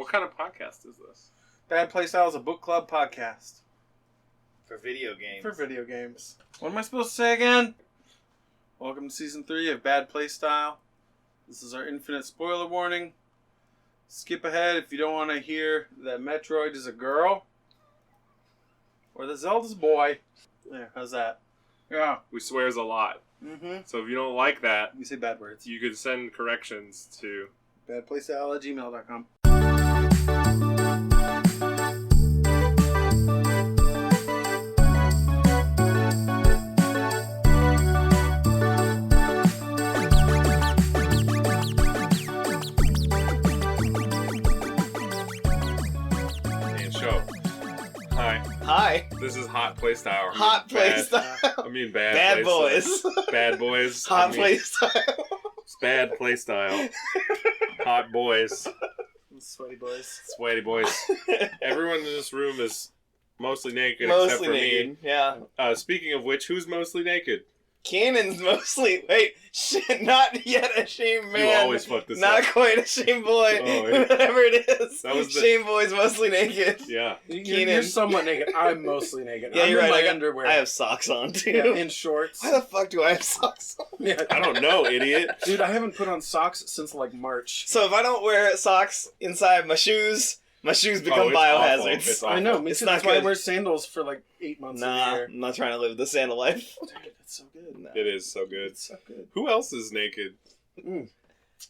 What kind of podcast is this? Bad Playstyle is a book club podcast. For video games. For video games. What am I supposed to say again? Welcome to Season 3 of Bad Playstyle. This is our infinite spoiler warning. Skip ahead if you don't want to hear that Metroid is a girl. Or that Zelda's a boy. There, how's that? Yeah. We swears a lot. Mm-hmm. So if you don't like that, You say bad words. you could send corrections to... Badplaystyle@gmail.com. And show. Hi. Hi. This is Hot Playstyle. Hot Playstyle. I mean bad Bad Playstyle. boys. Bad boys. Hot Playstyle. It's bad Playstyle. Hot boys. Sweaty boys. Sweaty boys. Everyone in this room is mostly naked except Mostly for naked. Yeah. me. Speaking of which, who's mostly naked? Cannon's mostly... Wait, shit, not yet a shame man. You always fuck this Not up. quite a shame boy. Oh, yeah. Whatever it is. That was the- Shame boy's mostly naked. Yeah. You're somewhat naked. I'm mostly naked. Yeah, I'm you're in right. my underwear. I have socks on, too. Yeah, in shorts. Why the fuck do I have socks on? Yeah. I don't know, idiot. Dude, I haven't put on socks since like March. So if I don't wear socks inside my shoes become it's biohazards. awful. It's I know, awful. me It's too. not That's why I good. wear sandals for like 8 months of the Nah, year. I'm not trying to live the sandal life. Dude, that's so good. No. It is so good. It's so good. Who else is naked?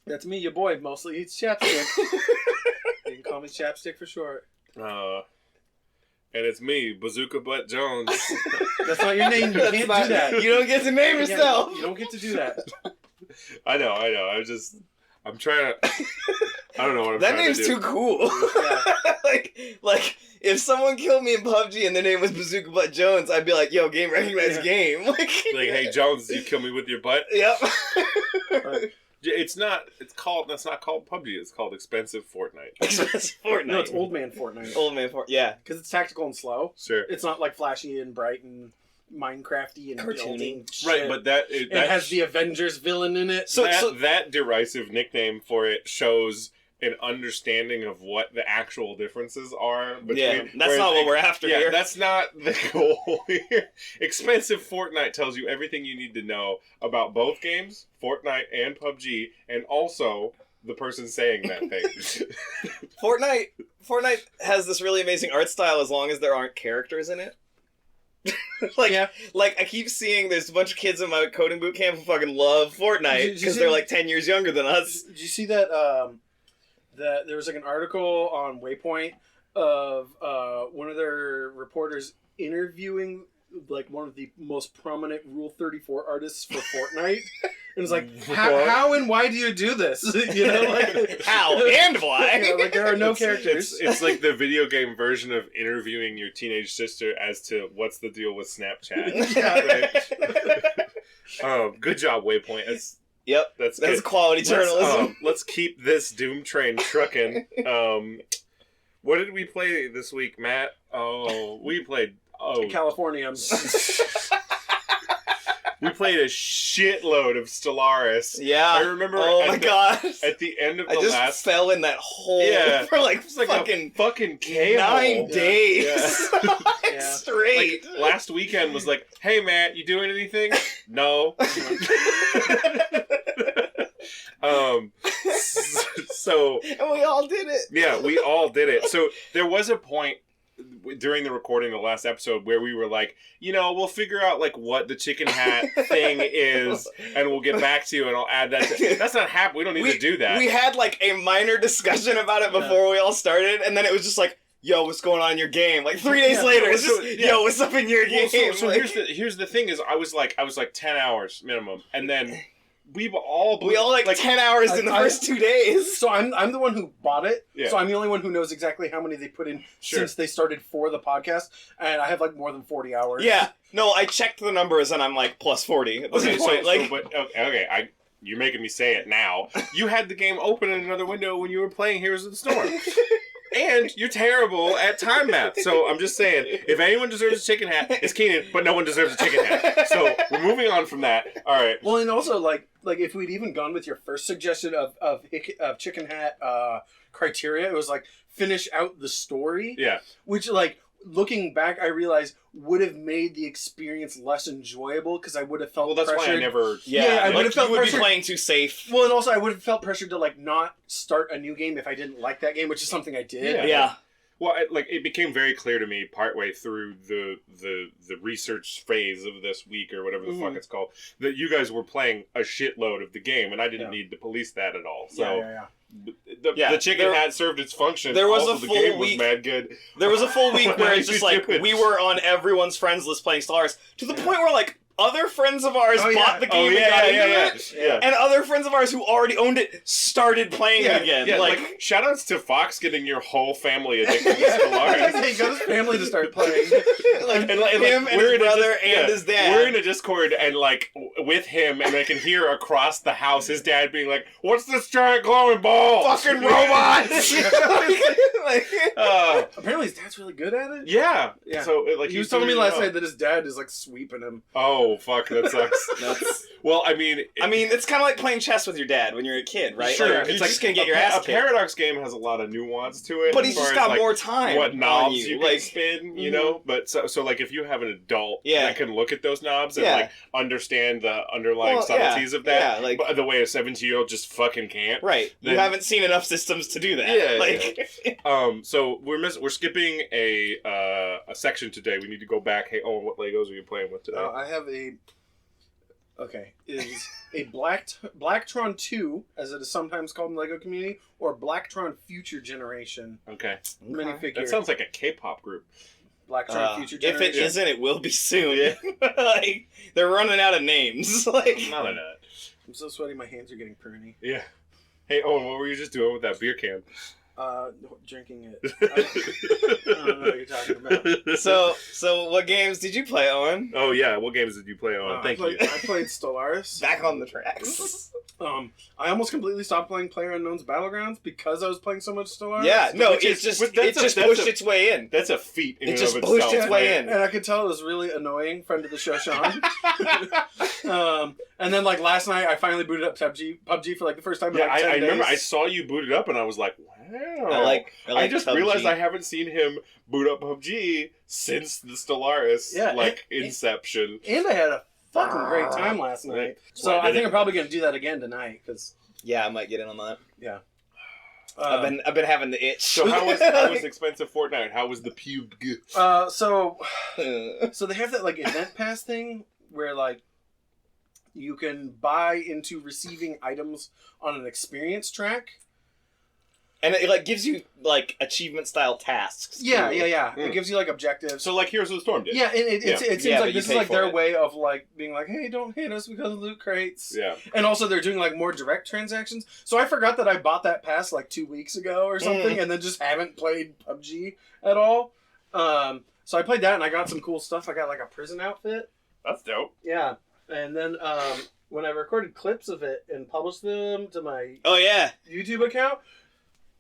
That's me, your boy. Mostly eats chapstick. You can call me Chapstick for short. And it's me, Bazooka Butt Jones. That's not your name. You That's can't not- do that. You don't get to name Yeah, yourself. you don't get to do that. I know. I'm trying to... I don't know what I'm That trying to do. name's too cool. Yeah. like if someone killed me in PUBG and their name was Bazooka Butt Jones, I'd be like, "Yo, game recognized game." Like, hey, Jones, did you kill me with your butt? Yep. It's not called PUBG. It's called Expensive Fortnite. Fortnite. No, it's Old Man Fortnite. Old man Fortnite. Yeah. Because it's tactical and slow. Sure. It's not like flashy and bright and Minecrafty and Cartoony. building shit. Right, but that It has the Avengers villain in it. that derisive nickname for it shows an understanding of what the actual differences are. Yeah, that's not what we're after yeah, here. that's not the goal here. Expensive Fortnite tells you everything you need to know about both games, Fortnite and PUBG, and also the person saying that thing. Fortnite has this really amazing art style as long as there aren't characters in it. Like I keep seeing there's a bunch of kids in my coding boot camp who fucking love Fortnite Did you because see- they're like 10 years younger than us. Did you see that? That there was like an article on Waypoint of one of their reporters interviewing like one of the most prominent Rule 34 artists for Fortnite, and it's like, how and why do you do this? You know, like How and why? Yeah, like there are no characters. It's like the video game version of interviewing your teenage sister as to what's the deal with Snapchat. Yeah. Good job, Waypoint. Yep, That's that's good. quality journalism. Let's keep this Doom train trucking. What did we play this week, Matt? Oh, we played. Oh, California. we played a shitload of Stellaris. Yeah. I remember. Oh my god. At the end of I the just last, fell in that hole Yeah. for like it's like fucking a fucking K-hole. 9 days Yeah. straight. Like, last weekend was like, hey Matt, you doing anything? No. So And we all did it. yeah, we all did it. So there was a point during the recording of the last episode where we were like, you know, we'll figure out like what the chicken hat thing is, and we'll get back to you, and I'll add that. That's not happening. We don't need to do that. We had like a minor discussion about it before we all started, and then it was just like, yo, what's going on in your game? Like 3 days later, it's just, yo, what's up in your game? So Like, here's the thing is I was like 10 hours minimum, and then we all 10 hours in the first 2 days. So I'm the one who bought it. Yeah. So I'm the only one who knows exactly how many they put in since they started for the podcast, and I have like more than 40 hours. Yeah. No, I checked the numbers and I'm like plus 40 at this Okay, point. you're making me say it now. You had the game open in another window when you were playing Heroes of the Storm. And you're terrible at time math. So I'm just saying, if anyone deserves a chicken hat, it's Keenan, but no one deserves a chicken hat. So we're moving on from that. All right. Well, and also, like, if we'd even gone with your first suggestion of Chicken Hat criteria, it was like finish out the story. Yeah. Which looking back, I realized would have made the experience less enjoyable because I would have felt. Well, that's pressured. why I never. Yeah, I would have felt you would pressured. be playing too safe. Well, and also I would have felt pressured to not start a new game if I didn't like that game, which is something I did. Yeah. Well, it became very clear to me partway through the research phase of this week or whatever the fuck it's called that you guys were playing a shitload of the game, and I didn't need to police that at all. So the Chicken Hat served its function. There was also, a full the game week. was mad good. There was a full week where it's just we were on everyone's friends list playing Stellaris to the point where other friends of ours bought the game and got into it. Yeah. And other friends of ours who already owned it started playing it again. Yeah, shoutouts to Fox getting your whole family addicted to Stellaris. He got his family to start playing. Him and his brother and his dad. We're in a Discord and with him, and I can hear across the house his dad being like, "What's this giant glowing ball? Fucking robots!" Apparently his dad's really good at it. Yeah. So he was telling me last night that his dad is sweeping him. Oh fuck, that sucks. Well, I mean, it's kind of like playing chess with your dad when you're a kid, right? Sure, you're just gonna get your ass kicked. A Paradox game has a lot of nuance to it, but he's just got more time. What knobs you can can spin, you know? But so if you have an adult that can look at those knobs and understand the underlying subtleties of that, but the way a 17-year-old just fucking can't. Right. You haven't seen enough systems to do that. So we're skipping a section today. We need to go back. Hey, Owen, what Legos are you playing with today? I have a Blacktron 2, as it is sometimes called in the LEGO community, or Blacktron Future Generation. Okay. Minifigure. That sounds like a K-pop group. Blacktron Future Generation. If it isn't, it will be soon. They're running out of names. None of that. I'm so sweaty, my hands are getting pruny. Yeah. Hey, Owen, what were you just doing with that beer can? Drinking it. I don't know what you're talking about. So what games did you play, Owen? Oh yeah, what games did you play, Owen? Thank you. I played Stellaris. Back on the tracks. I almost completely stopped playing PlayerUnknown's Battlegrounds because I was playing so much Stellaris. Yeah, no, it just pushed its way in. That's a feat in it just and of pushed itself, its way in. And I could tell it was really annoying, friend of the show, Sean. And then last night I finally booted up PUBG for the first time in 10 days. I remember I saw you boot it up and I was like, wow. I just PUBG. realized I haven't seen him boot up PUBG since the Stellaris inception. And I had a fucking great time last night. So I think I'm probably going to do that again tonight because I might get in on that. Yeah. I've been having the itch. So how was expensive Fortnite? How was the pube? So they have that event pass thing where you can buy into receiving items on an experience track. And it gives you achievement style tasks. Yeah. It gives you objectives. So Heroes of the Storm did. Yeah, and it seems like this is their it. way of being hey, don't hate us because of loot crates. Yeah. And also they're doing more direct transactions. So I forgot that I bought that pass 2 weeks ago or something, and then just haven't played PUBG at all. So I played that and I got some cool stuff. I got a prison outfit. That's dope. Yeah. And then when I recorded clips of it and published them to my YouTube account,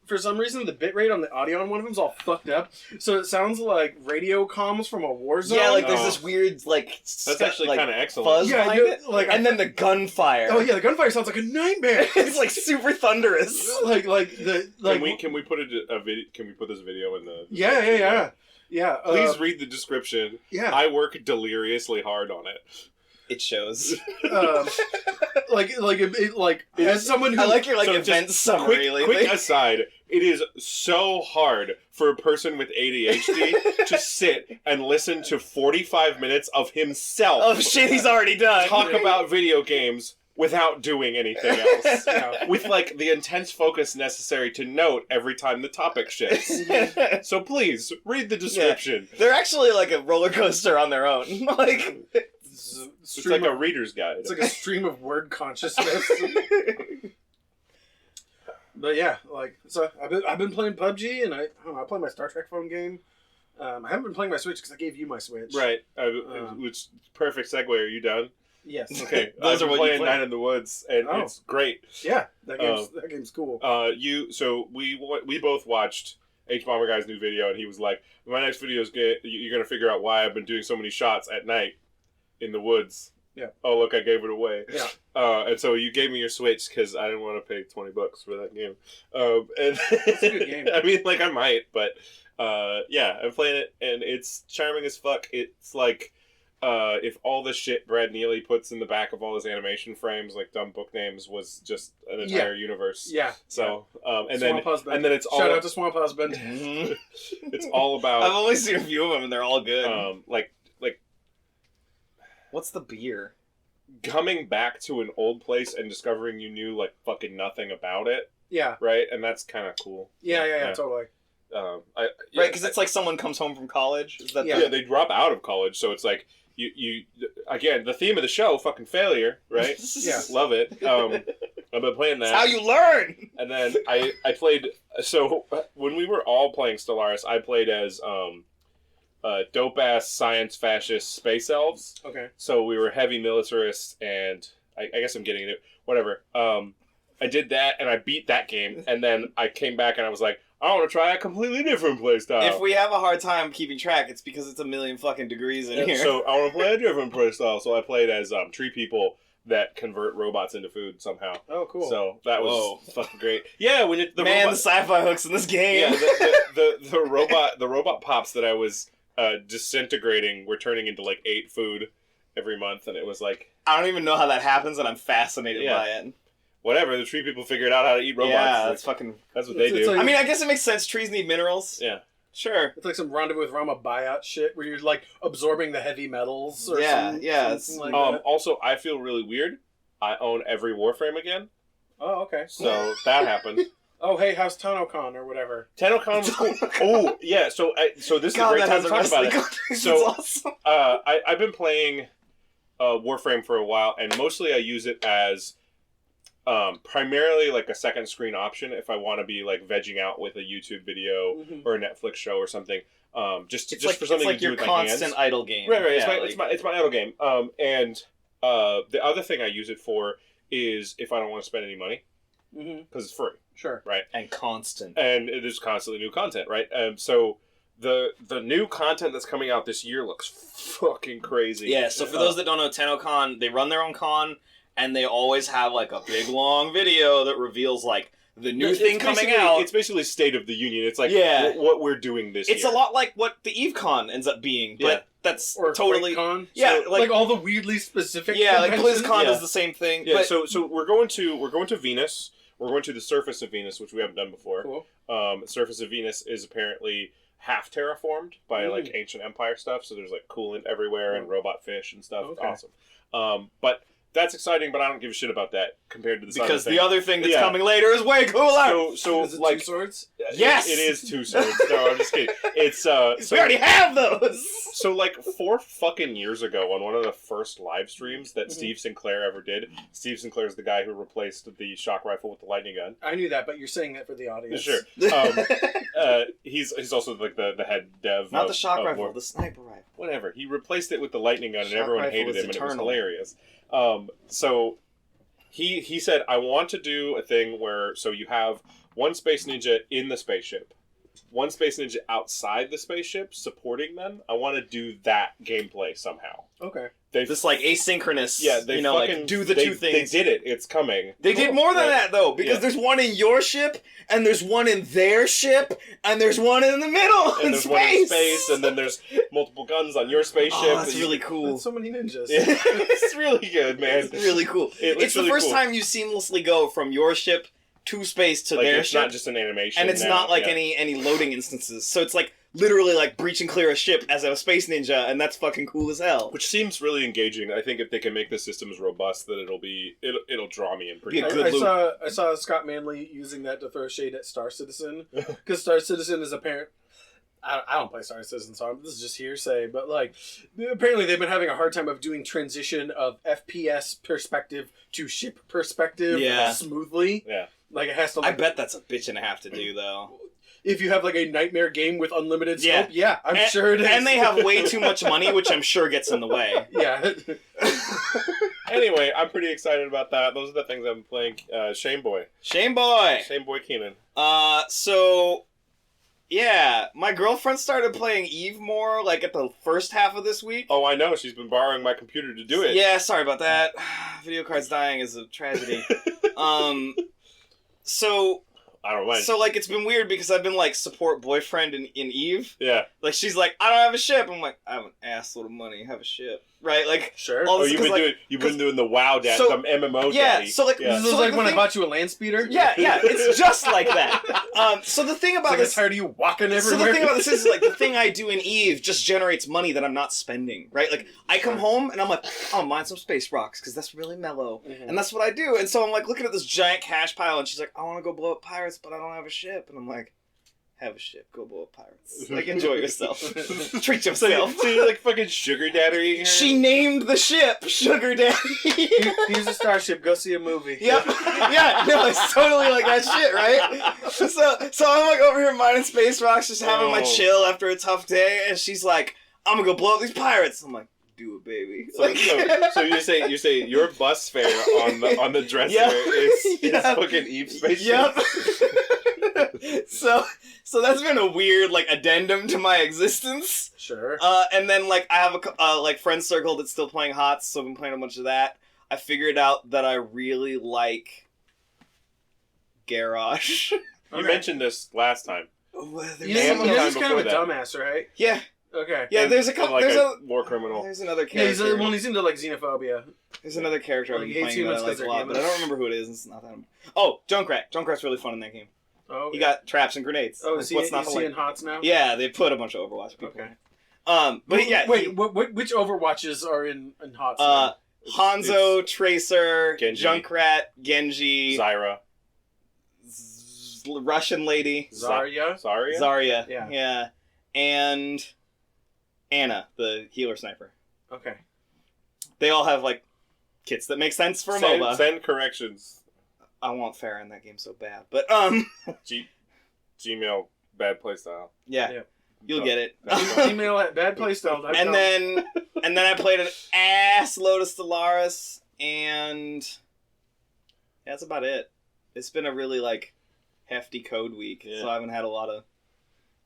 for some reason the bitrate on the audio on one of them is all fucked up. So it sounds like radio comms from a war zone. Yeah, there's this weird that's actually kind of excellent. Fuzz behind it. And then the gunfire. Oh yeah, the gunfire sounds like a nightmare. It's super thunderous. Can we put a video? Can we put this video in the? Yeah. Please read the description. Yeah. I work deliriously hard on it. It shows. As someone who I like your event summary. Quick aside, it is so hard for a person with ADHD to sit and listen to 45 minutes of himself. Of shit he's already done. Talk about video games without doing anything else. With the intense focus necessary to note every time the topic shifts. So please, read the description. Yeah. They're actually a roller coaster on their own. It's like a reader's guide. It's like a stream of word consciousness. But yeah, so I've been playing PUBG, and I play my Star Trek phone game. I haven't been playing my Switch because I gave you my Switch. Right. Which perfect segue. Are you done? Yes. Okay. Those I've are been what playing you play. Night in the Woods, and it's great. Yeah, that game's cool. We both watched H Bomber Guy's new video, and he was like, "My next video is you're gonna figure out why I've been doing so many shots at night in the woods Yeah. Oh, look, I gave it away. Yeah. And so you gave me your Switch because I didn't want to pay $20 for that game. And It's a good game. I mean, like, I might, but yeah, I'm playing it, and it's charming as fuck. It's like if all the shit Brad Neely puts in the back of all his animation frames, like dumb book names, was just an entire universe. Yeah. So, and Swamp Husband. then it's all Shout out to Swamp Husband. it's all about. I've only seen a few of them, and they're all good. Like What's the beer? coming back to an old place and discovering you knew like fucking nothing about it, Yeah. right? And that's kind of cool. Yeah, totally. Right, because it's like someone comes home from college. Is that yeah, they drop out of college, so it's like you again, the theme of the show, fucking failure, right? Yeah. Love it. I've been playing that. That's how you learn. And then I played. So when we were all playing Stellaris, I played as dope ass science fascist space elves. Okay. So we were heavy militarists, and I guess I'm getting it. Whatever. I did that, and I beat that game, and then I came back, and I was like, I want to try a completely different playstyle. If we have a hard time keeping track, it's because it's a million fucking degrees in here. So I want to play a different playstyle. So I played as tree people that convert robots into food somehow. Oh, cool. So that was fucking great. Yeah, when it, the sci-fi hooks in this game. Yeah, the robot pops that I was disintegrating were turning into like 8 food every month, and it was like I don't even know how that happens, and I'm fascinated by it. Whatever, the tree people figured out how to eat robots. Yeah, that's what they do. like, I mean, I guess it makes sense. Trees need minerals. Yeah. Sure. It's like some Rendezvous with Rama buyout shit where you're like absorbing the heavy metals or something like that. Also, I feel really weird. I own every Warframe again. Oh, okay. So that happened. Oh, hey, how's TanoCon or whatever? TanoCon was cool. Oh, yeah. So this is a great time to talk about it. So awesome. I've been playing Warframe for a while, and mostly I use it as primarily like a second screen option if I want to be like vegging out with a YouTube video or a Netflix show or something. Just for something to do with my hands. It's like your constant idle game. Right. Yeah, it's my idle game. And the other thing I use it for is if I don't want to spend any money because it's free. Sure. Right. And constant. And it is constantly new content. Right. So the new content that's coming out this year looks fucking crazy. Yeah. So for those that don't know, TanoCon, they run their own con. And they always have, like, a big, long video that reveals, like, the new thing coming out. It's basically State of the Union. It's like what we're doing this year. It's a lot like what the EveCon ends up being, but that's or totally... Con. Yeah, so, like all the weirdly specific like conventions. BlizzCon does the same thing. Yeah, but... so we're going to Venus. We're going to the surface of Venus, which we haven't done before. Cool. Surface of Venus is apparently half terraformed by, like, ancient empire stuff, so there's, like, coolant everywhere and robot fish and stuff. Okay. Awesome. But... That's exciting, but I don't give a shit about that compared to the because the other thing that's coming later is way cooler. So is it like 2 swords? Yes, it is 2 swords. No, I'm just kidding. It's we already have those. So like 4 fucking years ago, on one of the first live streams that Steve Sinclair ever did. Steve Sinclair is the guy who replaced the shock rifle with the lightning gun. I knew that, but you're saying that for the audience. Sure. He's also like the head dev. Not the shock rifle, the sniper rifle. Whatever. He replaced it with the lightning gun, and Shock everyone rifle hated is him, and it was eternal. hilarious. So he said, I want to do a thing where you have one space ninja in the spaceship, one space ninja outside the spaceship supporting them. I want to do that gameplay somehow. Okay. This like asynchronous. Yeah, they fucking like do the two things. They did it. It's coming. They did more than that though, because there's one in your ship, and there's one in their ship, and there's one in the middle and there's one in space, and then there's multiple guns on your spaceship. Oh, that's really cool. That's so many ninjas. It's really good, man. It's really cool. It's the first time you seamlessly go from your ship to space to their it's ship. Not just an animation, and it's not like any loading instances. So it's like literally like breach and clear a ship as a space ninja, and that's fucking cool as hell. Which seems really engaging. I think if they can make the systems robust, that it'll draw me in pretty. I saw Scott Manley using that to throw shade at Star Citizen, because Star Citizen is apparent. I don't play Star Citizen, so this is just hearsay. But like, apparently they've been having a hard time of doing transition of FPS perspective to ship perspective smoothly. Yeah, like it has to. I bet that's a bitch and a half to do though. If you have like a nightmare game with unlimited scope, I'm sure it is. And they have way too much money, which I'm sure gets in the way. Yeah. Anyway, I'm pretty excited about that. Those are the things I'm playing. Shame Boy Keenan. Keenan. So Yeah, my girlfriend started playing Eve more, like, at the first half of this week. Oh, I know. She's been borrowing my computer to do it. Yeah, sorry about that. Video cards dying is a tragedy. So... I don't mind. So, like, it's been weird because I've been, like, support boyfriend in Eve. Yeah. Like, she's like, I don't have a ship. I'm like, I have an assload of money. Have a ship. Right? Like, sure. Oh, you've been doing the WoW dad, the MMO daddy. So, like, this is like when I bought you a land speeder? Yeah, it's just like that. So the thing about this... I'm tired of you walking everywhere. So the thing about this is, like, the thing I do in Eve just generates money that I'm not spending, right? Like, I come home and I'm like, I'll mine some space rocks because that's really mellow. Mm-hmm. And that's what I do. And so I'm, like, looking at this giant cash pile and she's like, I want to go blow up pirates, but I don't have a ship. And I'm like... Have a ship, go blow up pirates. Like, enjoy yourself. Treat yourself. So you're like fucking sugar daddy. She named the ship Sugar Daddy. Here's a starship, go see a movie. Yep. Yeah, no, it's totally like that shit, right? So I'm like over here mining space rocks, just having my chill after a tough day, and she's like, I'm gonna go blow up these pirates. I'm like, do it, baby. So you say your bus fare on the dresser is fucking Eve space. Yep. So that's been a weird, like, addendum to my existence. Sure. And then, like, I have a like friend circle that's still playing HOTS, so I've been playing a bunch of that. I figured out that I really like Garrosh. You mentioned this last time. You're just kind of a dumbass, right? Yeah. Okay. Yeah, there's a couple. Like there's a war criminal. There's another character. Yeah, he's into, like, xenophobia. There's another character I've been playing that I like a lot, but I don't remember who it is. It's not that. Oh, Junkrat. Junkrat's really fun in that game. Oh, you got traps and grenades. Oh, is he in HOTS now? Yeah, they put a bunch of Overwatch people. Okay. But yeah. Wait, which Overwatches are in HOTS now? Hanzo, Tracer, Genji. Junkrat, Genji, Zyra. Russian lady. Zarya? Yeah. And Anna, the healer sniper. Okay. They all have, like, kits that make sense for a MOBA. Send corrections. I want Farah in that game so bad. But, Gmail, bad playstyle. Yeah. You'll get it. Gmail at badplaystyle.com. And then I played an ass load of Stellaris, and that's about it. It's been a really, like, hefty code week, so I haven't had a lot of...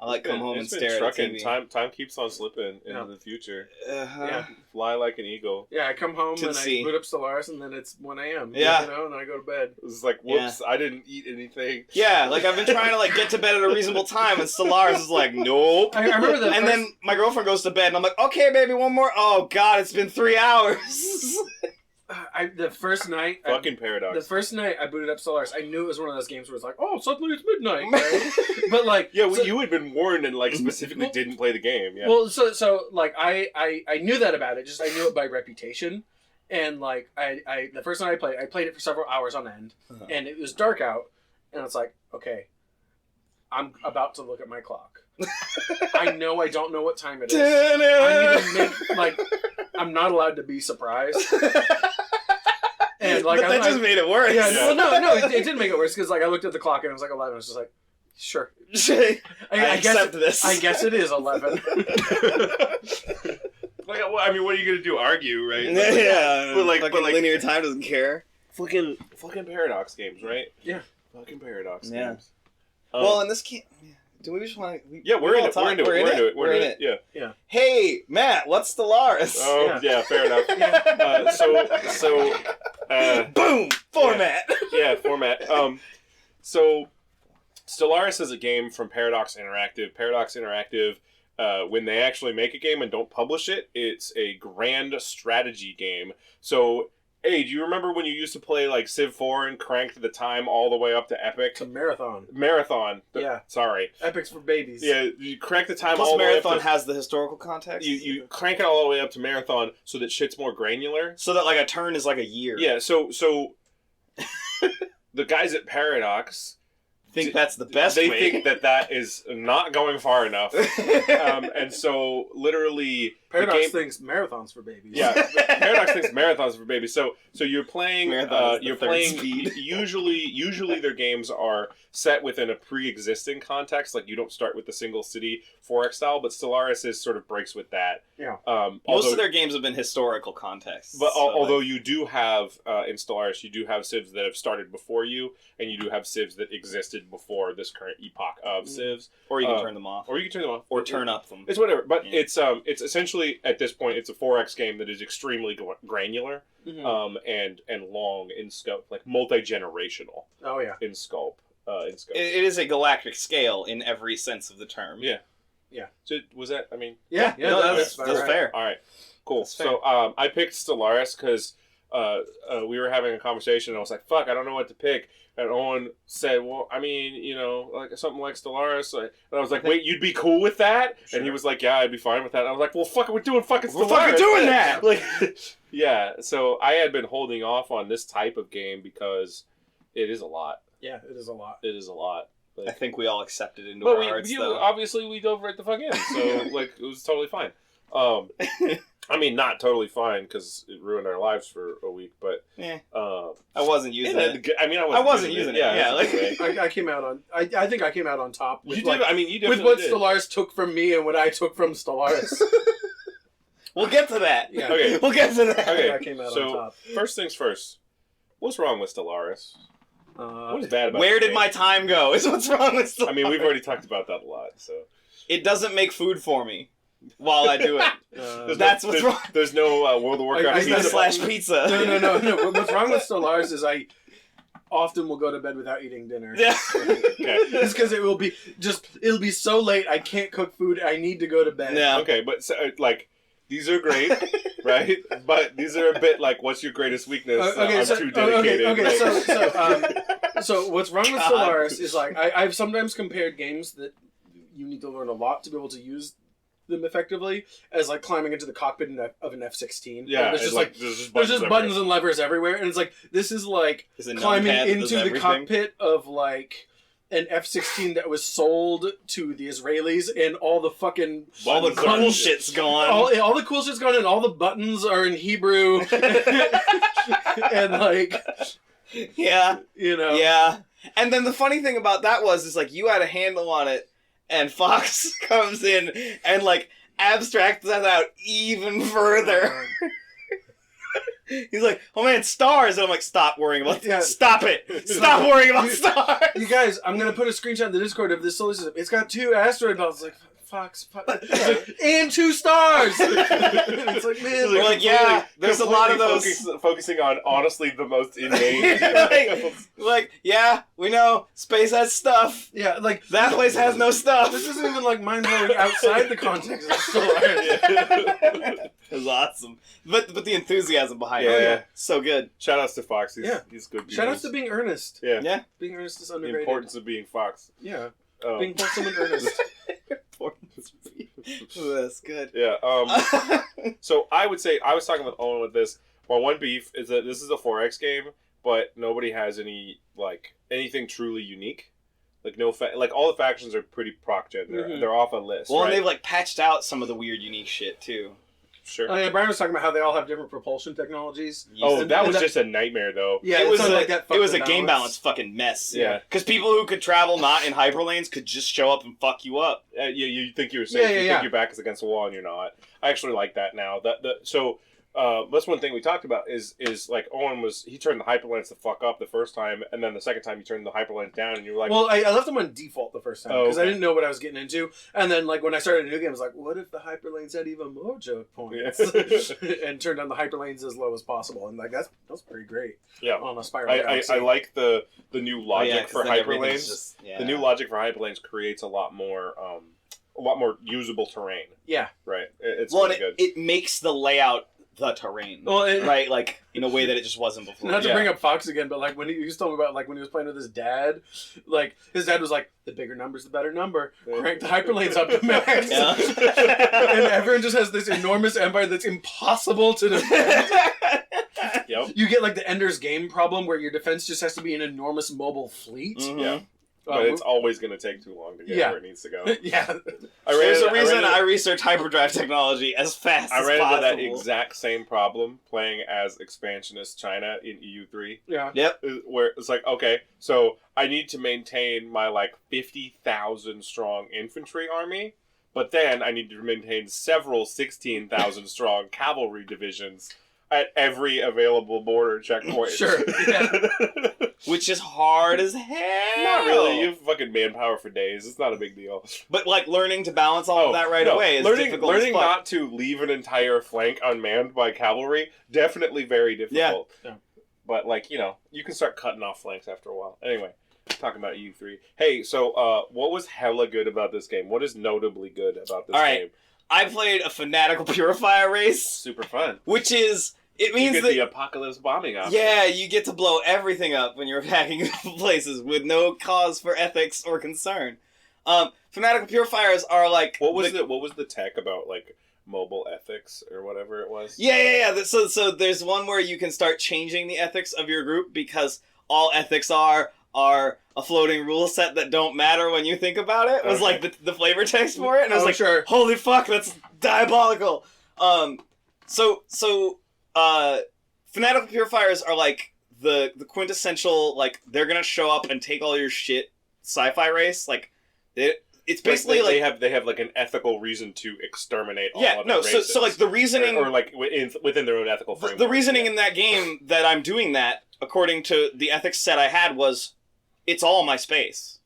I like come home and stare at the TV. Time keeps on slipping into the future. Yeah. Fly like an eagle. Yeah, I come home and I boot up Stellaris, and then it's 1 a.m. Yeah. You know, and then I go to bed. It's like, whoops, I didn't eat anything. Yeah, like, I've been trying to, like, get to bed at a reasonable time, and Stellaris is like, nope. I remember that. And then my girlfriend goes to bed, and I'm like, okay, baby, one more. Oh, God, it's been 3 hours. The first night... Fucking Paradox. The first night I booted up Stellaris, I knew it was one of those games where it's like, oh, suddenly it's midnight, right? But, like... Yeah, you had been warned and, like, specifically didn't play the game. Yeah. Well, so like, I knew that about it, just I knew it by reputation. And, like, I the first night I played it for several hours on end, and it was dark out, and it's like, okay, I'm about to look at my clock. I know I don't know what time it is. I need to make, like, I'm not allowed to be surprised. And, like, but that just made it worse. Yeah, well, no, it didn't make it worse, because, like, I looked at the clock and it was like 11. I was just like, sure. I accept this. I guess it is 11. Like, I mean, what are you gonna do? Argue, right? Yeah. But like linear time doesn't care. Fucking Paradox games, right? Yeah. Fucking Paradox games. games. Well, in this game, do we just want to? Yeah, we're into it. Yeah. Hey, Matt, what's Stellaris? Oh, yeah, fair enough. Boom, format. Yeah, format. So Stellaris is a game from Paradox Interactive. Paradox Interactive, when they actually make a game and don't publish it, it's a grand strategy game. So, hey, do you remember when you used to play, like, Civ 4 and cranked the time all the way up to Epic? To Marathon. Yeah. Sorry. Epic's for babies. Yeah, you crank the time Plus all the way up Marathon to... has the historical context. You crank it all the way up to Marathon so that shit's more granular. So that, like, a turn is like a year. Yeah, so the guys at Paradox... think that's the best way. They think that is not going far enough. And so, literally... Paradox thinks marathons for babies. Yeah, Paradox thinks marathons for babies. So you're playing... Speed. Usually their games are set within a pre-existing context. Like, you don't start with the single city 4X style, but Stellaris sort of breaks with that. Yeah. Most of their games have been historical contexts. But although you do have, in Stellaris, you do have civs that have started before you, and you do have civs that existed existed before this current epoch of civs. Or you can turn them off. Or you can turn them off. Or turn up them. It's whatever. But it's essentially, at this point, it's a 4X game that is extremely granular and long in scope. Like, multi-generational. Oh, yeah. In scope. It is a galactic scale in every sense of the term. Yeah. Yeah. So, was that, I mean... Yeah, that's fair. All right. Cool. That's fair. So, I picked Stellaris because we were having a conversation, and I was like, fuck, I don't know what to pick. And Owen said, well, I mean, you know, like something like Stellaris. And I was like, wait, you'd be cool with that? Sure. And he was like, yeah, I'd be fine with that. And I was like, well, fuck, we're doing fucking Stellaris. We're fucking doing that! Like, yeah, so I had been holding off on this type of game because it is a lot. Yeah, it is a lot. It is a lot. Like, I think we all accepted into our hearts, though. Obviously, we dove right the fuck in, so, like, it was totally fine. I mean, not totally fine because it ruined our lives for a week, but I wasn't using it. I mean, I wasn't using it. Yeah, like I came out on. I think I came out on top. With, you did. I mean, you with what Stellaris took from me and what I took from Stellaris. We'll get to that. Yeah. Okay, we'll get to that. Okay, I came out on top. First things first. What's wrong with Stellaris? What is bad about Where it? did my time go? Is what's wrong with Stellaris. I mean, we've already talked about that a lot. So it doesn't make food for me while I do it. That's what's wrong. There's no World of Warcraft pizza. No. What's wrong with Stellaris is I often will go to bed without eating dinner. Yeah. It's because it'll be so late I can't cook food. I need to go to bed. Yeah. Okay, but so, like, these are great, right? But these are a bit like, what's your greatest weakness? I'm too dedicated. So what's wrong with Stellaris is like I've sometimes compared games that you need to learn a lot to be able to use them effectively as like climbing into the cockpit of an F-16. Yeah, there's just buttons and levers everywhere, and it's like this is like climbing into the cockpit of like an F-16 that was sold to the Israelis, and all the fucking all the cool shit's gone. All the cool shit's gone, and all the buttons are in Hebrew, and like, yeah, you know, yeah. And then the funny thing about that is like you had a handle on it, and Fox comes in and like abstracts that out even further. He's like, oh man, stars! And I'm like, stop worrying about stop it! Stop worrying about stars! You guys, I'm gonna put a screenshot in the Discord of this solar system. It's got 2 asteroid belts. Like, Fox. Like, and 2 stars! It's like, man. We're like, yeah, there's a lot of those. Focusing on, honestly, the most inane. like, yeah, we know, space has stuff. Yeah, like, that place has no stuff. This isn't even, like, mind-blowing outside the context of Stellaris. It was awesome. But the enthusiasm behind it. So good. Shout outs to Fox. He's good. Shout outs to being earnest. Yeah. Being earnest is underrated. The importance of being Fox. Yeah. Being wholesome and earnest. Ooh, that's good. Yeah. So I would say, I was talking with Owen with this. My one beef is that this is a 4X game, but nobody has anything truly unique. Like all the factions are pretty proc gen. They're off a list. Well, right? and they've like patched out some of the weird unique shit too. Sure. Oh yeah, Brian was talking about how they all have different propulsion technologies. Oh, that was just a nightmare, though. Yeah, it was a game balance fucking mess. Yeah, because people who could travel not in hyperlanes could just show up and fuck you up. You think you're safe. You think your back is against the wall, and you're not. I actually like that now. That's one thing we talked about is like Owen he turned the hyperlanes the fuck up the first time, and then the second time you turned the hyperlanes down, and you were like, well, I left them on default the first time because I didn't know what I was getting into, and then like when I started a new game, I was like, what if the hyperlanes had even more joke points, and turned down the hyperlanes as low as possible, and like that's pretty great. Yeah, on a spiral. I like the new logic for hyperlanes. The new logic for hyperlanes creates a lot more usable terrain. Yeah, right. It's really good. It makes the layout the terrain, right? Like in a way that it just wasn't before. Not to bring up Fox again, but like when he was talking about like when he was playing with his dad, like his dad was like, "The bigger number's the better number. Crank the hyperlanes up to max." Yeah. And everyone just has this enormous empire that's impossible to defend. Yep. You get like the Ender's Game problem where your defense just has to be an enormous mobile fleet. Mm-hmm. Yeah. But it's always going to take too long to get where it needs to go. Yeah. There's a reason I research hyperdrive technology as fast as possible. I ran into that exact same problem playing as expansionist China in EU3. Yeah. Yep. Where it's like, okay, so I need to maintain my 50,000 strong infantry army, but then I need to maintain several 16,000 strong cavalry divisions at every available border checkpoint. Sure. Yeah. which is hard as hell. Not really. You have fucking manpower for days. It's not a big deal. But like learning to balance all of that away is difficult. Learning not to leave an entire flank unmanned by cavalry, definitely very difficult. Yeah. But like, you know, you can start cutting off flanks after a while. Anyway, talking about U3. Hey, so what was hella good about this game? What is notably good about this game? I played a fanatical purifier race. Super fun. Which is, it means you get that the apocalypse bombing option. Yeah, you get to blow everything up when you're attacking places with no cause for ethics or concern. Fanatical purifiers are like what was the tech about like mobile ethics or whatever it was? Yeah. So there's one where you can start changing the ethics of your group because all ethics are a floating rule set that don't matter when you think about it. It was like the flavor text for it, and I was like, sure. Holy fuck, that's diabolical. Fanatical purifiers are like the quintessential, like, they're gonna show up and take all your shit sci-fi race. Like, it's basically they have like an ethical reason to exterminate all of the races. So like the reasoning or like within their own ethical framework. The reasoning in that game that I'm doing that, according to the ethics set I had, was it's all my space.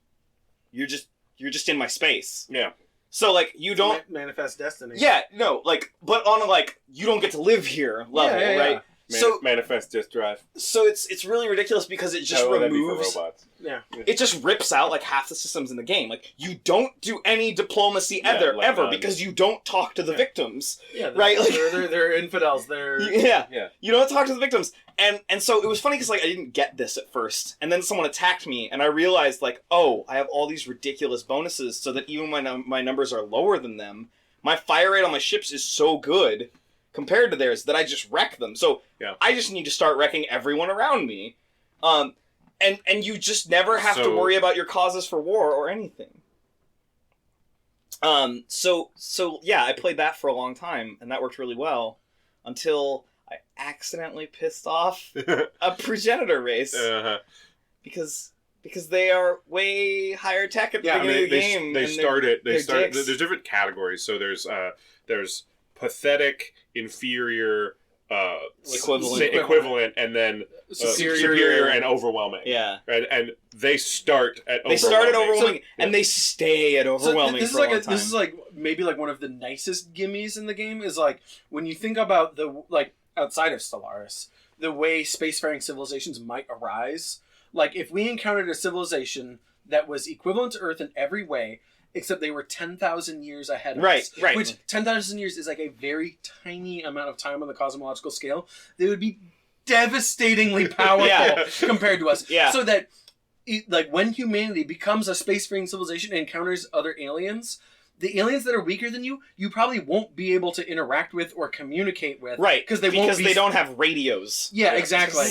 You're just in my space. Yeah. So like you don't manifest destiny. Yeah, no, like, but on a like you don't get to live here level, right? So manifest just drive. So it's really ridiculous because it just removes. For robots. Yeah. It just rips out like half the systems in the game. Like you don't do any diplomacy ever because you don't talk to the victims. Yeah. Right. Like they're infidels. They're yeah. You don't talk to the victims, and so it was funny because like I didn't get this at first, and then someone attacked me, and I realized like, oh, I have all these ridiculous bonuses, so that even when my numbers are lower than them, my fire rate on my ships is so good compared to theirs that I just wreck them. So I just need to start wrecking everyone around me. And you just never have to worry about your causes for war or anything. So yeah, I played that for a long time, and that worked really well until I accidentally pissed off a progenitor race because they are way higher tech at the beginning of the game. They started. There's different categories. So there's pathetic, inferior, equivalent, and then superior and overwhelming. Yeah, right. And they start at overwhelming, and they stay at overwhelming. This is like maybe like one of the nicest gimmies in the game is like when you think about the like outside of Stellaris, the way spacefaring civilizations might arise. Like if we encountered a civilization that was equivalent to Earth in every way, except they were 10,000 years ahead of us. Right. Which 10,000 years is like a very tiny amount of time on the cosmological scale. They would be devastatingly powerful compared to us. Yeah. So that, like, when humanity becomes a spacefaring civilization and encounters other aliens, the aliens that are weaker than you probably won't be able to interact with or communicate with. Right. Because they don't have radios. Yeah, exactly.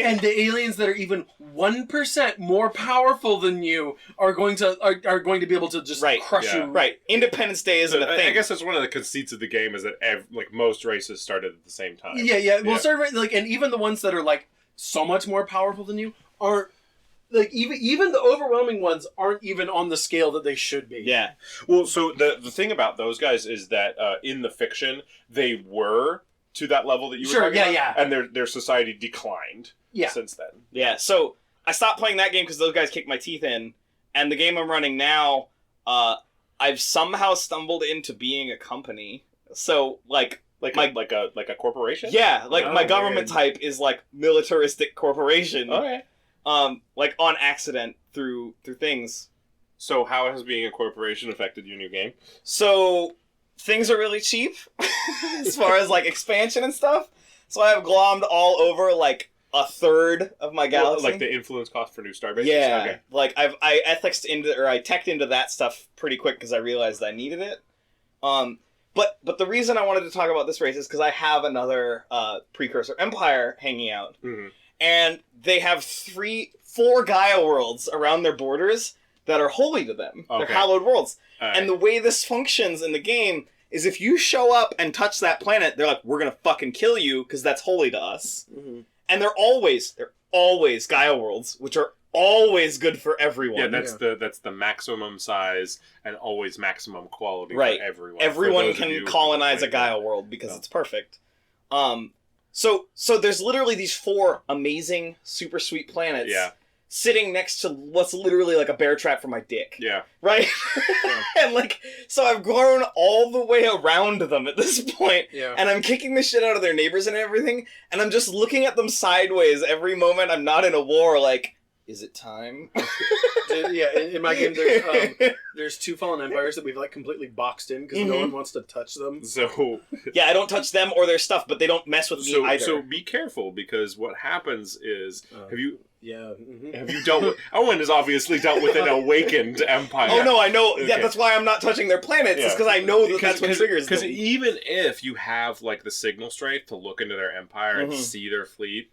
And the aliens that are even 1% more powerful than you are going to be able to just crush you. Right. Independence Day isn't a thing. I guess that's one of the conceits of the game is that like most races started at the same time. Yeah. Well, and even the ones that are like so much more powerful than you aren't. Like, even the overwhelming ones aren't even on the scale that they should be. Yeah. Well, so the thing about those guys is that in the fiction, they were to that level that you were talking about. And their society declined since then. Yeah, so I stopped playing that game because those guys kicked my teeth in. And the game I'm running now, I've somehow stumbled into being a company. So, like a corporation? Yeah, my government type is, like, militaristic corporation. Okay. Like on accident through things. So how has being a corporation affected your new game? So things are really cheap as far as like expansion and stuff. So I have glommed all over like a third of my galaxy. Like the influence cost for new starbases? Yeah. Okay. Like I teched into that stuff pretty quick because I realized I needed it. But the reason I wanted to talk about this race is because I have another precursor empire hanging out. Mm-hmm. And they have 4 Gaia worlds around their borders that are holy to them. Okay. They're hallowed worlds. Right. And the way this functions in the game is if you show up and touch that planet, they're like, we're going to fucking kill you because that's holy to us. Mm-hmm. And they're always Gaia worlds, which are always good for everyone. Yeah, that's the maximum size and always maximum quality for everyone. Everyone can colonize a Gaia world because it's perfect. So there's literally these 4 amazing, super sweet planets sitting next to what's literally like a bear trap for my dick. Yeah. Right? Yeah. And like, so I've grown all the way around them at this point, and I'm kicking the shit out of their neighbors and everything, and I'm just looking at them sideways every moment I'm not in a war, like, is it time? Yeah, in my game, there's 2 fallen empires that we've like completely boxed in because no one wants to touch them. So yeah, I don't touch them or their stuff, but they don't mess with me either. So be careful, because what happens is, have you Mm-hmm. dealt with... Owen has obviously dealt with an awakened empire. Oh no, I know. Okay. Yeah, that's why I'm not touching their planets. Yeah. It's because I know that that's what triggers them. Because even if you have like the signal strength to look into their empire and see their fleet,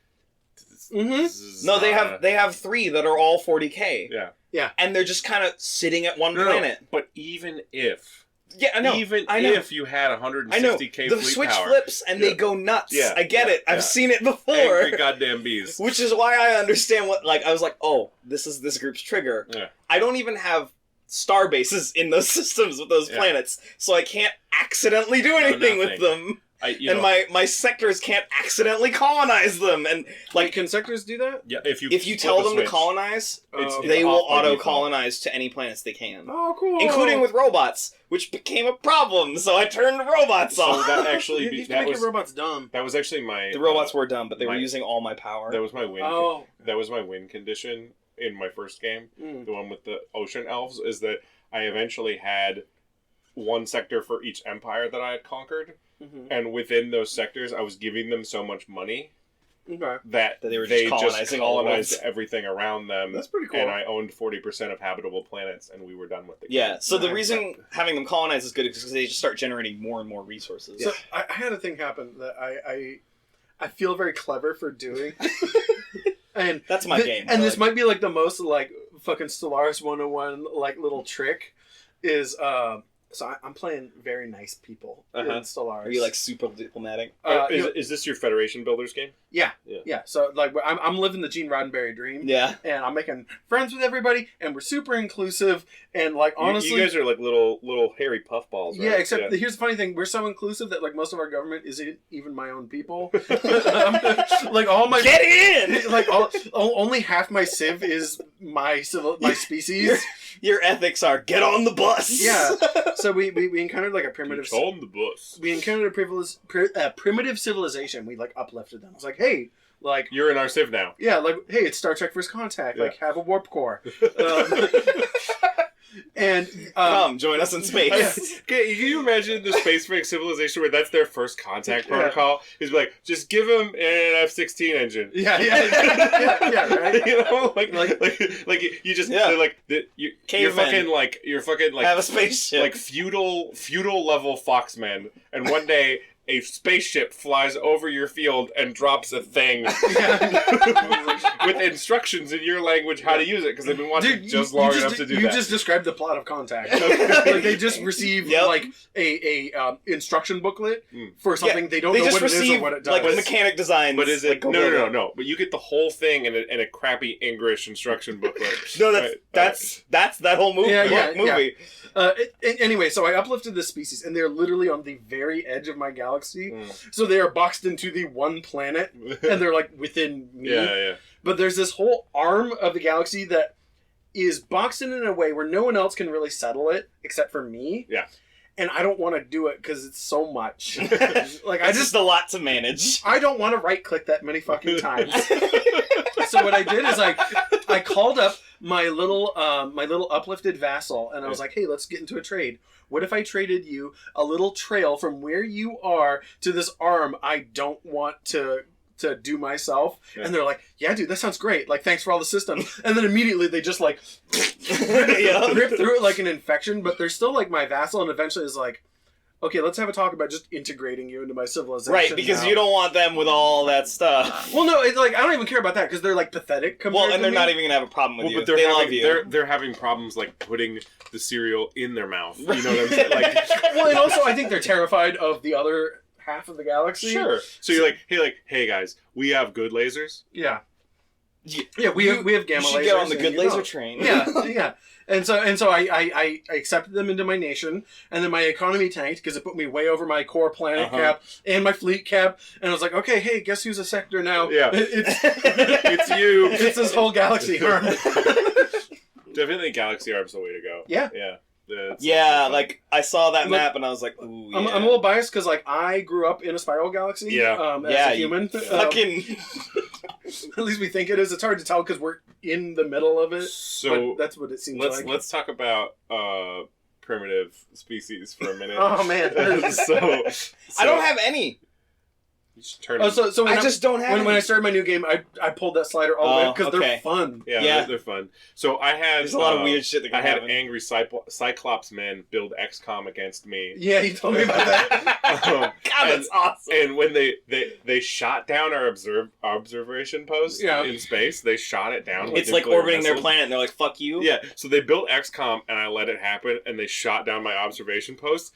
no, they have 3 that are all 40k. Yeah, and they're just kind of sitting at one planet. No. But even if. Yeah, I know. If you had 160k the fleet switch power, flips and they go nuts. Yeah. I get it. I've seen it before. Angry goddamn bees. Which is why I understand what, like, I was like, oh, this is this group's trigger. Yeah. I don't even have star bases in those systems with those planets, so I can't accidentally do anything with them. My sectors can't accidentally colonize them, and like, can sectors do that? Yeah, if you tell them to colonize, they will auto-colonize to any planets they can. Oh, cool! Including with robots, which became a problem. So I turned robots off. That actually, you can make your robots dumb. That was actually my. The robots were dumb, but they were using all my power. That was my win. That was my win condition in my first game. The one with the ocean elves is that I eventually had 1 sector for each empire that I had conquered. And within those sectors, I was giving them so much money that they just colonized everything around them. That's pretty cool. And I owned 40% of habitable planets, and we were done with it. Yeah, so the reason having them colonize is good is because they just start generating more and more resources. So I had a thing happen that I feel very clever for doing. And that's my game. And this might be like the most like fucking Stellaris 101 like little trick is so I'm playing very nice people in Stellaris. Are you like super diplomatic? Is this your Federation Builders game? Yeah. So like I'm living the Gene Roddenberry dream. Yeah. And I'm making friends with everybody, and we're super inclusive. And like honestly, you guys are like little hairy puffballs. Right? Yeah. Except here's the funny thing: we're so inclusive that like most of our government isn't even my own people. Like all my get in. Like only half my civ is my species. Your ethics are get on the bus. Yeah. So we encountered like a primitive. Get on the bus. We encountered a primitive civilization. We like uplifted them. It's like, hey, like you're in our civ now. Yeah, like hey, it's Star Trek First Contact. Like have a warp core. And come join us in space. Okay, can you imagine the space break civilization where that's their first contact protocol? Is like just give them an F-16 engine. Yeah, right. You know, like you just you're fucking like have a spaceship, like feudal level Foxmen, and one day a spaceship flies over your field and drops a thing with instructions in your language how to use it, because they've been watching long enough to do that. You just described the plot of Contact. Like they just received like a instruction booklet for something they don't know what it is or what it does. Like mechanic design. But is it no? But you get the whole thing in a crappy English instruction booklet. No, that's that whole movie. movie. Anyway, so I uplifted this species, and they're literally on the very edge of my galaxy. So they are boxed into the one planet, and they're like within me. Yeah. But there's this whole arm of the galaxy that is boxed in a way where no one else can really settle it except for me. Yeah. And I don't want to do it because it's so much. Like it's just a lot to manage. I don't want to right click that many fucking times. So what I did is I called up my little uplifted vassal, and I was like, hey, let's get into a trade. What if I traded you a little trail from where you are to this arm I don't want to do myself? Yeah. And they're like, yeah, dude, that sounds great. Like, thanks for all the systems. And then immediately they just like rip through it like an infection, but they're still like my vassal, and eventually is like, okay, let's have a talk about just integrating you into my civilization. Right, because you don't want them with all that stuff. Well, no, it's like I don't even care about that because they're like pathetic. And they're not even gonna have a problem with you. But they love you. They're having problems like putting the cereal in their mouth. You know what I'm saying? Like, well, and also I think they're terrified of the other half of the galaxy. Sure. So you're like, hey guys, we have good lasers. Yeah. Yeah, we have gamma lasers. You should get on the good laser know. train. Yeah. And so I accepted them into my nation, and then my economy tanked because it put me way over my core planet cap and my fleet cap, and I was like, okay, hey, guess who's a sector now? Yeah. It's you. It's this whole galaxy arm. Definitely Galaxy Arm's the way to go. Yeah. Yeah. Like I saw that map and I was like, ooh, yeah. I'm a little biased because like I grew up in a spiral galaxy. As a human. Fucking. At least we think it is. It's hard to tell because we're in the middle of it. So but that's what it seems like. Let's talk about primitive species for a minute. Oh man. so I don't have any. You should turn. So I just don't have. When I started my new game, I pulled that slider all the way up because they're fun. Yeah, they're fun. So I had there's a lot of weird shit that can happen. I had angry Cyclops men build XCOM against me. Yeah, you told me about that. God, that's awesome. And when they shot down our observation post in space, they shot it down. It's like orbiting their planet, and they're like, "Fuck you." Yeah. So they built XCOM, and I let it happen, and they shot down my observation post.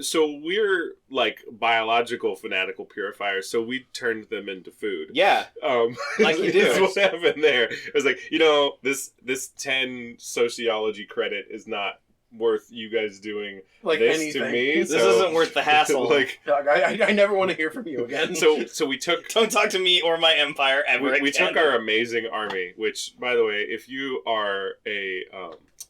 So we're like biological fanatical purifiers, so we turned them into food. Yeah. Like you do. That's what happened there. It was like, this 10 sociology credit is not worth you guys doing like this anything. To me. This isn't worth the hassle. Like, I never want to hear from you again. So we took. Don't talk to me or my empire ever again. We took our amazing army, which, by the way, if you are a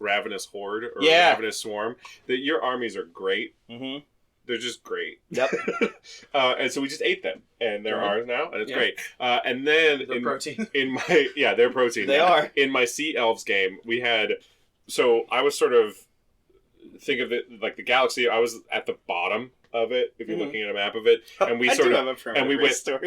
ravenous horde or a ravenous swarm, that your armies are great. Mm-hmm. They're just great. Yep. And so we just ate them, and they're ours now, and it's great. And then they're protein. They're protein. They are. In my Sea Elves game, we had. So I was sort of think of it like the galaxy. I was at the bottom of it if you're looking at a map of it, and we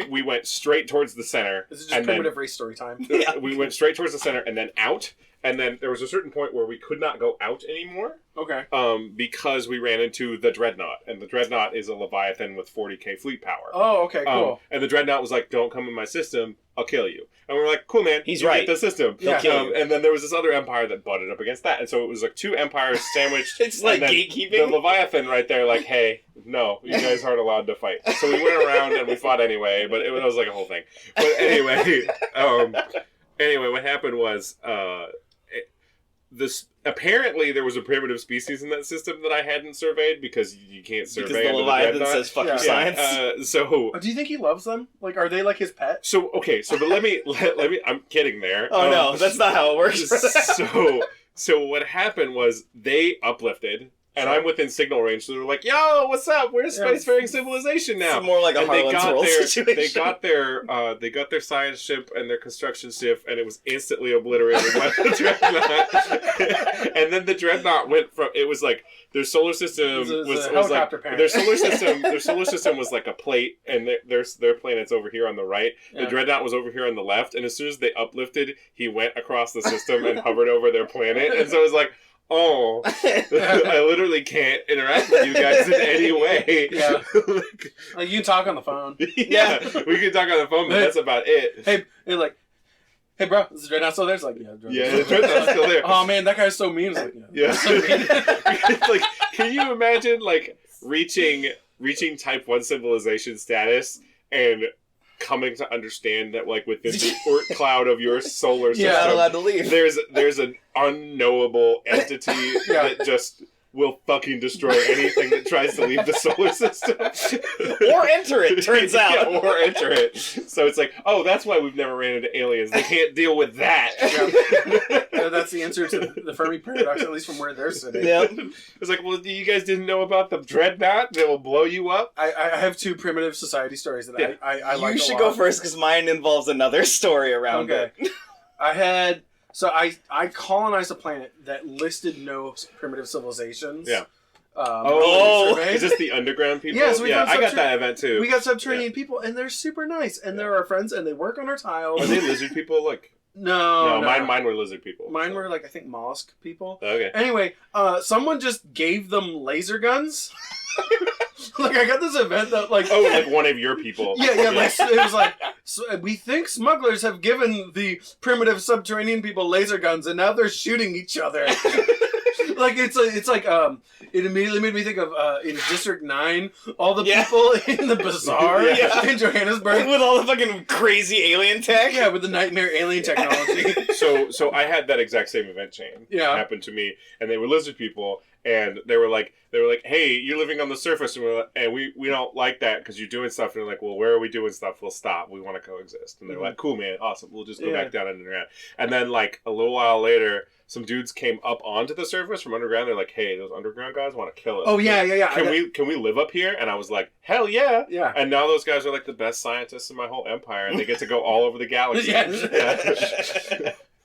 we went straight towards the center. This is just primitive race story time. We went straight towards the center and then out. And then there was a certain point where we could not go out anymore. Okay. Because we ran into the Dreadnought. And the Dreadnought is a Leviathan with 40k fleet power. Oh, okay, cool. And the Dreadnought was like, don't come in my system, I'll kill you. And we were like, cool, man. He's you right. Get the system. Yeah. And then there was this other empire that butted up against that. And so it was like two empires sandwiched. It's like gatekeeping. The Leviathan right there, like, hey, no, you guys aren't allowed to fight. So we went around and we fought anyway, but it was like a whole thing. But anyway, what happened was... apparently there was a primitive species in that system that I hadn't surveyed because you can't survey. Because the Leviathan says "fuck your science." So, do you think he loves them? Like, are they like his pet? So but let me. I'm kidding there. Oh no, that's not how it works. So what happened was they uplifted. And I'm within signal range, so they're like, "Yo, what's up? We're a spacefaring civilization now." It's more like a Harlan's World situation. They got their science ship and their construction ship, and it was instantly obliterated by the Dreadnought. And then the Dreadnought went from it was like their solar system was like their solar system was like a plate, and their planet's over here on the right. Yeah. The Dreadnought was over here on the left, and as soon as they uplifted, he went across the system and hovered over their planet, and so it was like. Oh, I literally can't interact with you guys in any way. Yeah. Like you can talk on the phone. Yeah, we can talk on the phone, but that's about it. Hey, bro, is the Dreadnought still there? It's like, yeah, the Dreadnought's still there. Oh man, that guy's so mean. It's like, yeah. So mean. Like, can you imagine like reaching Type 1 civilization status and coming to understand that like within the Oort cloud of your solar system, you're not allowed to leave. There's an unknowable entity that just will fucking destroy anything that tries to leave the solar system. Or enter it, turns out. Yeah, or enter it. So it's like, oh, that's why we've never ran into aliens. They can't deal with that. Yeah, that's the answer to the Fermi paradox, at least from where they're sitting. Yep. It's like, well, you guys didn't know about the Dreadnought that will blow you up? I have two primitive society stories that I like. You should go first because mine involves another story around it. I had... So I colonized a planet that listed no primitive civilizations. Yeah. Is this the underground people? Yeah, so I got that event too. We got subterranean people, and they're super nice, and they're our friends, and they work on our tiles. Are they lizard people? Like no. Mine were lizard people. Mine were like I think mollusk people. Okay. Anyway, someone just gave them laser guns. Like I got this event that like like one of your people. Yeah. Like it was like we think smugglers have given the primitive subterranean people laser guns and now they're shooting each other. Like it's like it immediately made me think of in District 9, all the people in the bazaar in Johannesburg with all the fucking crazy alien tech. Yeah, with the nightmare alien technology. So I had that exact same event chain happen to me, and they were lizard people, and they were like, hey, you're living on the surface, and we don't like that because you're doing stuff. And they're like, well, where are we doing stuff? We'll stop. We want to coexist. And they're like, cool, man, awesome. We'll just go back down underground. And then like a little while later, some dudes came up onto the surface from underground. They're like, hey, those underground guys want to kill us. Oh yeah. Can we live up here? And I was like, hell yeah. Yeah. And now those guys are like the best scientists in my whole empire, and they get to go all over the galaxy.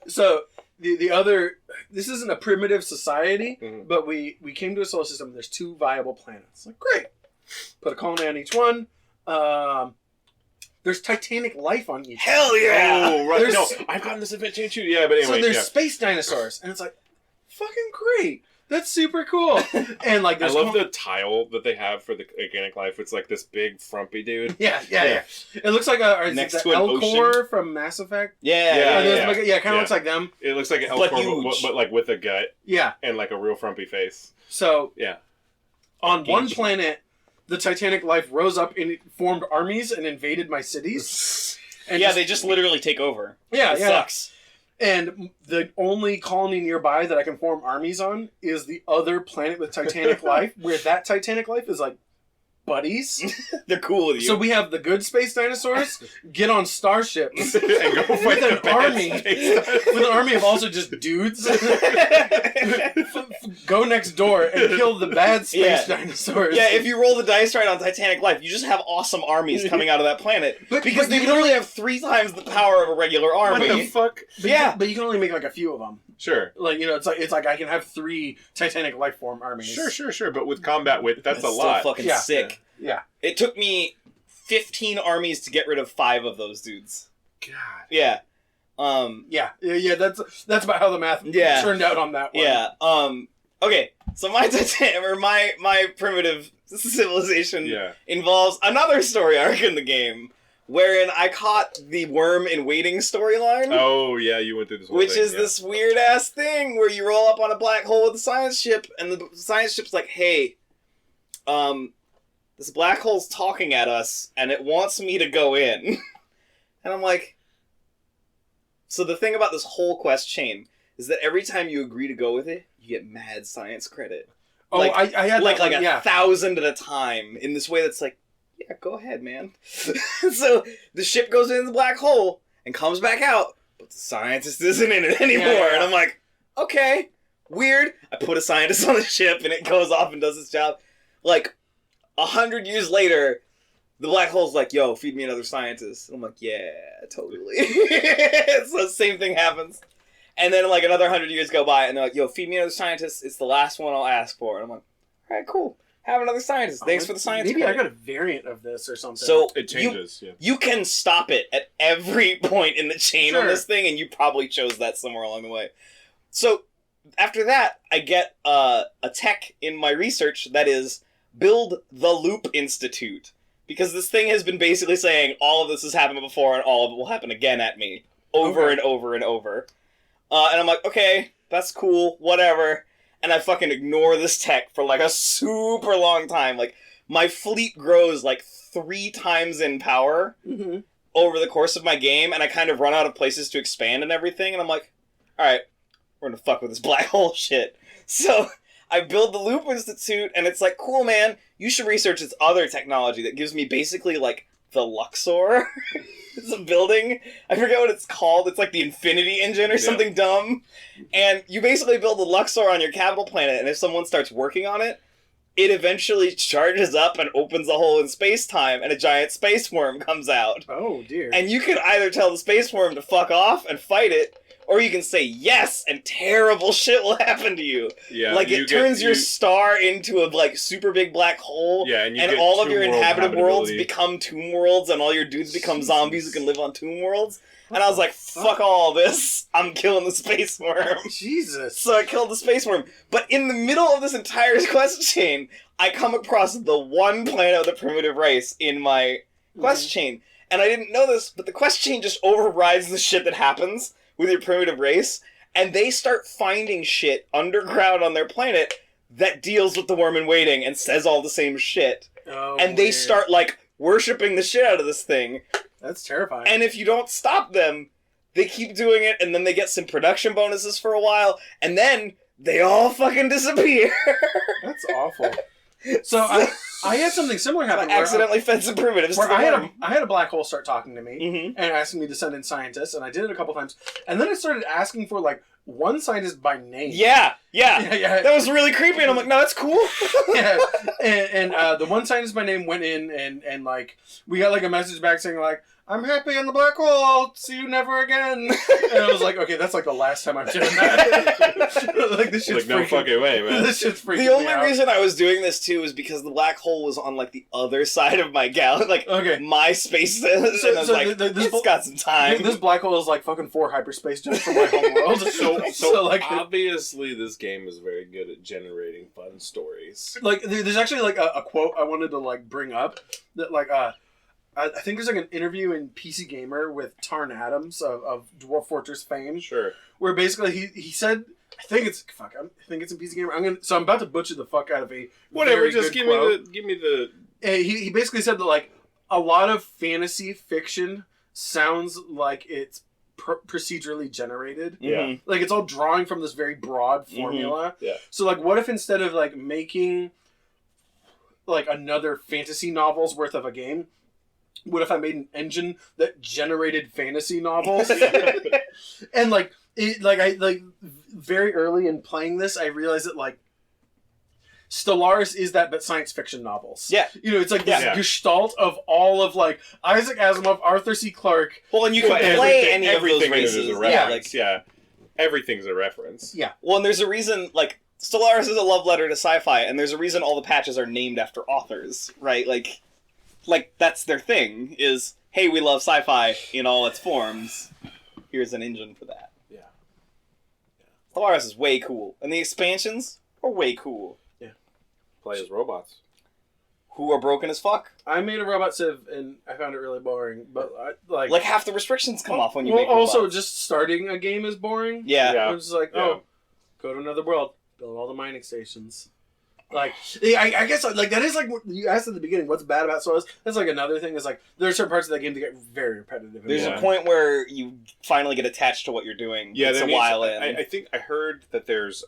So the other, this isn't a primitive society, but we came to a solar system. There's 2 viable planets. Like, great. Put a colony on each one. There's titanic life on each. Hell yeah! Oh, right. No, I've gotten this event change too. Yeah, but anyway. So there's space dinosaurs, and it's like, fucking great. That's super cool. And like, I love the tile that they have for the organic life. It's like this big frumpy dude. Yeah. It looks like next to an Elcor from Mass Effect. Yeah. Kind of looks like them. It looks like an Elcor, but like with a gut. Yeah. And like a real frumpy face. So yeah, on one planet, the Titanic life rose up and formed armies and invaded my cities. And they just literally take over. Yeah, it sucks. And the only colony nearby that I can form armies on is the other planet with Titanic life, where that Titanic life is like buddies. They're cool with you. So we have the good space dinosaurs get on starships and go fight with an army of also just dudes. Go next door and kill the bad space dinosaurs. Yeah, if you roll the dice right on Titanic life, you just have awesome armies coming out of that planet. Because they literally have 3 times the power of a regular army. What the fuck? But you can only make like a few of them. Sure. Like, it's like I can have 3 Titanic life form armies. Sure. But with combat width, that's a lot. Still fucking sick. Yeah. It took me 15 armies to get rid of 5 of those dudes. God. Yeah. That's about how the math turned out on that one. Yeah. Okay. So my primitive civilization involves another story arc in the game, wherein I caught the worm in waiting storyline. Oh yeah, you went through this whole which thing, is this weird ass thing where you roll up on a black hole with a science ship, and the science ship's like, "Hey, this black hole's talking at us, and it wants me to go in." And I'm like, so the thing about this whole quest chain is that every time you agree to go with it, you get mad science credit. Oh, like, I had like 1,000 at a time in this way that's like, yeah, go ahead, man. So the ship goes into the black hole and comes back out, but the scientist isn't in it anymore. Yeah. And I'm like, okay, weird. I put a scientist on the ship and it goes off and does its job. Like 100 years later, the black hole's like, yo, feed me another scientist. And I'm like, yeah, totally. So the same thing happens. And then like another 100 years go by and they're like, yo, feed me another scientist. It's the last one I'll ask for. And I'm like, all right, cool. Have another scientist. Thanks for the science. Maybe I got a variant of this or something. So it changes. You can stop it at every point in the chain on this thing, and you probably chose that somewhere along the way. So after that, I get a tech in my research that is build the Loop Institute. Because this thing has been basically saying all of this has happened before and all of it will happen again at me. Over and over and over. And I'm like, okay, that's cool, whatever. And I fucking ignore this tech for like a super long time. Like, my fleet grows like 3 times in power over the course of my game, and I kind of run out of places to expand and everything, and I'm like, alright, we're gonna fuck with this black hole shit. So I build the Loop Institute, and it's like, cool, man, you should research this other technology that gives me basically like the Luxor. It's a building. I forget what it's called. It's like the Infinity Engine or something dumb. And you basically build the Luxor on your capital planet, and if someone starts working on it, it eventually charges up and opens a hole in space-time, and a giant space worm comes out. Oh, dear. And you can either tell the space worm to fuck off and fight it, or you can say yes, and terrible shit will happen to you. Yeah, like, it turns your star into a, like, super big black hole, and all of your inhabited worlds become tomb worlds, and all your dudes become zombies who can live on tomb worlds. And I was like, fuck all this. I'm killing the space worm. Jesus. So I killed the space worm. But in the middle of this entire quest chain, I come across the one planet of the primitive race in my quest chain. And I didn't know this, but the quest chain just overrides the shit that happens with your primitive race. and they start finding shit underground on their planet that deals with the worm-in-waiting and says all the same shit. Oh, and they weird. start, like, worshipping the shit out of this thing. That's terrifying. And if you don't stop them, they keep doing it, and then they get some production bonuses for a while, and then they all fucking disappear. That's awful. So I had something similar happen. I accidentally fed some primitives to the worm. I had a black hole start talking to me Mhm. and asking me to send in scientists, and I did it a couple times. And then it started asking for, like, one scientist by name. Yeah. Yeah. That was really creepy, and I'm like, no, that's cool. Yeah. And the one scientist by name went in, and like, we got, like, a message back saying, like, I'm happy in the black hole, I'll see you never again. And I was like, okay, that's, like, the last time I've done that. Like, this shit's Like, no fucking way, man. This shit's freaking The only me out. reason I was doing this, too, is because the black hole was on, like, the other side of my galaxy. Like, Okay. my space. And I was like, this it's got some time. This black hole is like fucking 4 hyperspace jumps from my home world. So like, obviously this game is very good at generating fun stories. like there's actually like a quote I wanted to like bring up that like I think there's like an interview in PC Gamer with Tarn Adams of Dwarf Fortress fame, Sure. where basically he said, I think it's in PC Gamer. I'm about to butcher the fuck out of a Whatever, very just good give me the He basically said that like a lot of fantasy fiction sounds like it's procedurally generated. Yeah. Mhm. Like it's all drawing from this very broad formula. Yeah. So like, what if instead of like making like another fantasy novel's worth of a game, what if I made an engine that generated fantasy novels? And like I very early in playing this, I realized that like Stellaris is that, but science fiction novels. Yeah. You know, it's like this Yeah. gestalt of all of like Isaac Asimov, Arthur C. Clarke. Well, and you can But play any of those everything in it races. is a Yeah, reference. Yeah. Everything's a reference. Yeah. well, and there's a reason, like, Stellaris is a love letter to sci-fi, and there's a reason all the patches are named after authors, right? Like that's their thing, is, hey, we love sci-fi in all its forms. Here's an engine for that. Yeah. Stellaris is way cool. And the expansions are way cool. Play as robots. Who are broken as fuck. I made a robot civ and I found it really boring. But I, Like, half the restrictions come off when you well, make robots. also just starting a game is boring. Yeah. Yeah. I was just like, Yeah. oh, go to another world, build all the mining stations. Like, I guess like that is like what you asked at the beginning. What's bad about Stellaris? That's like another thing. Is like there are certain parts of that game that get very repetitive. There's Yeah. a point where you finally get attached to what you're doing. Yeah, it's there a needs- while in. I think I heard that there's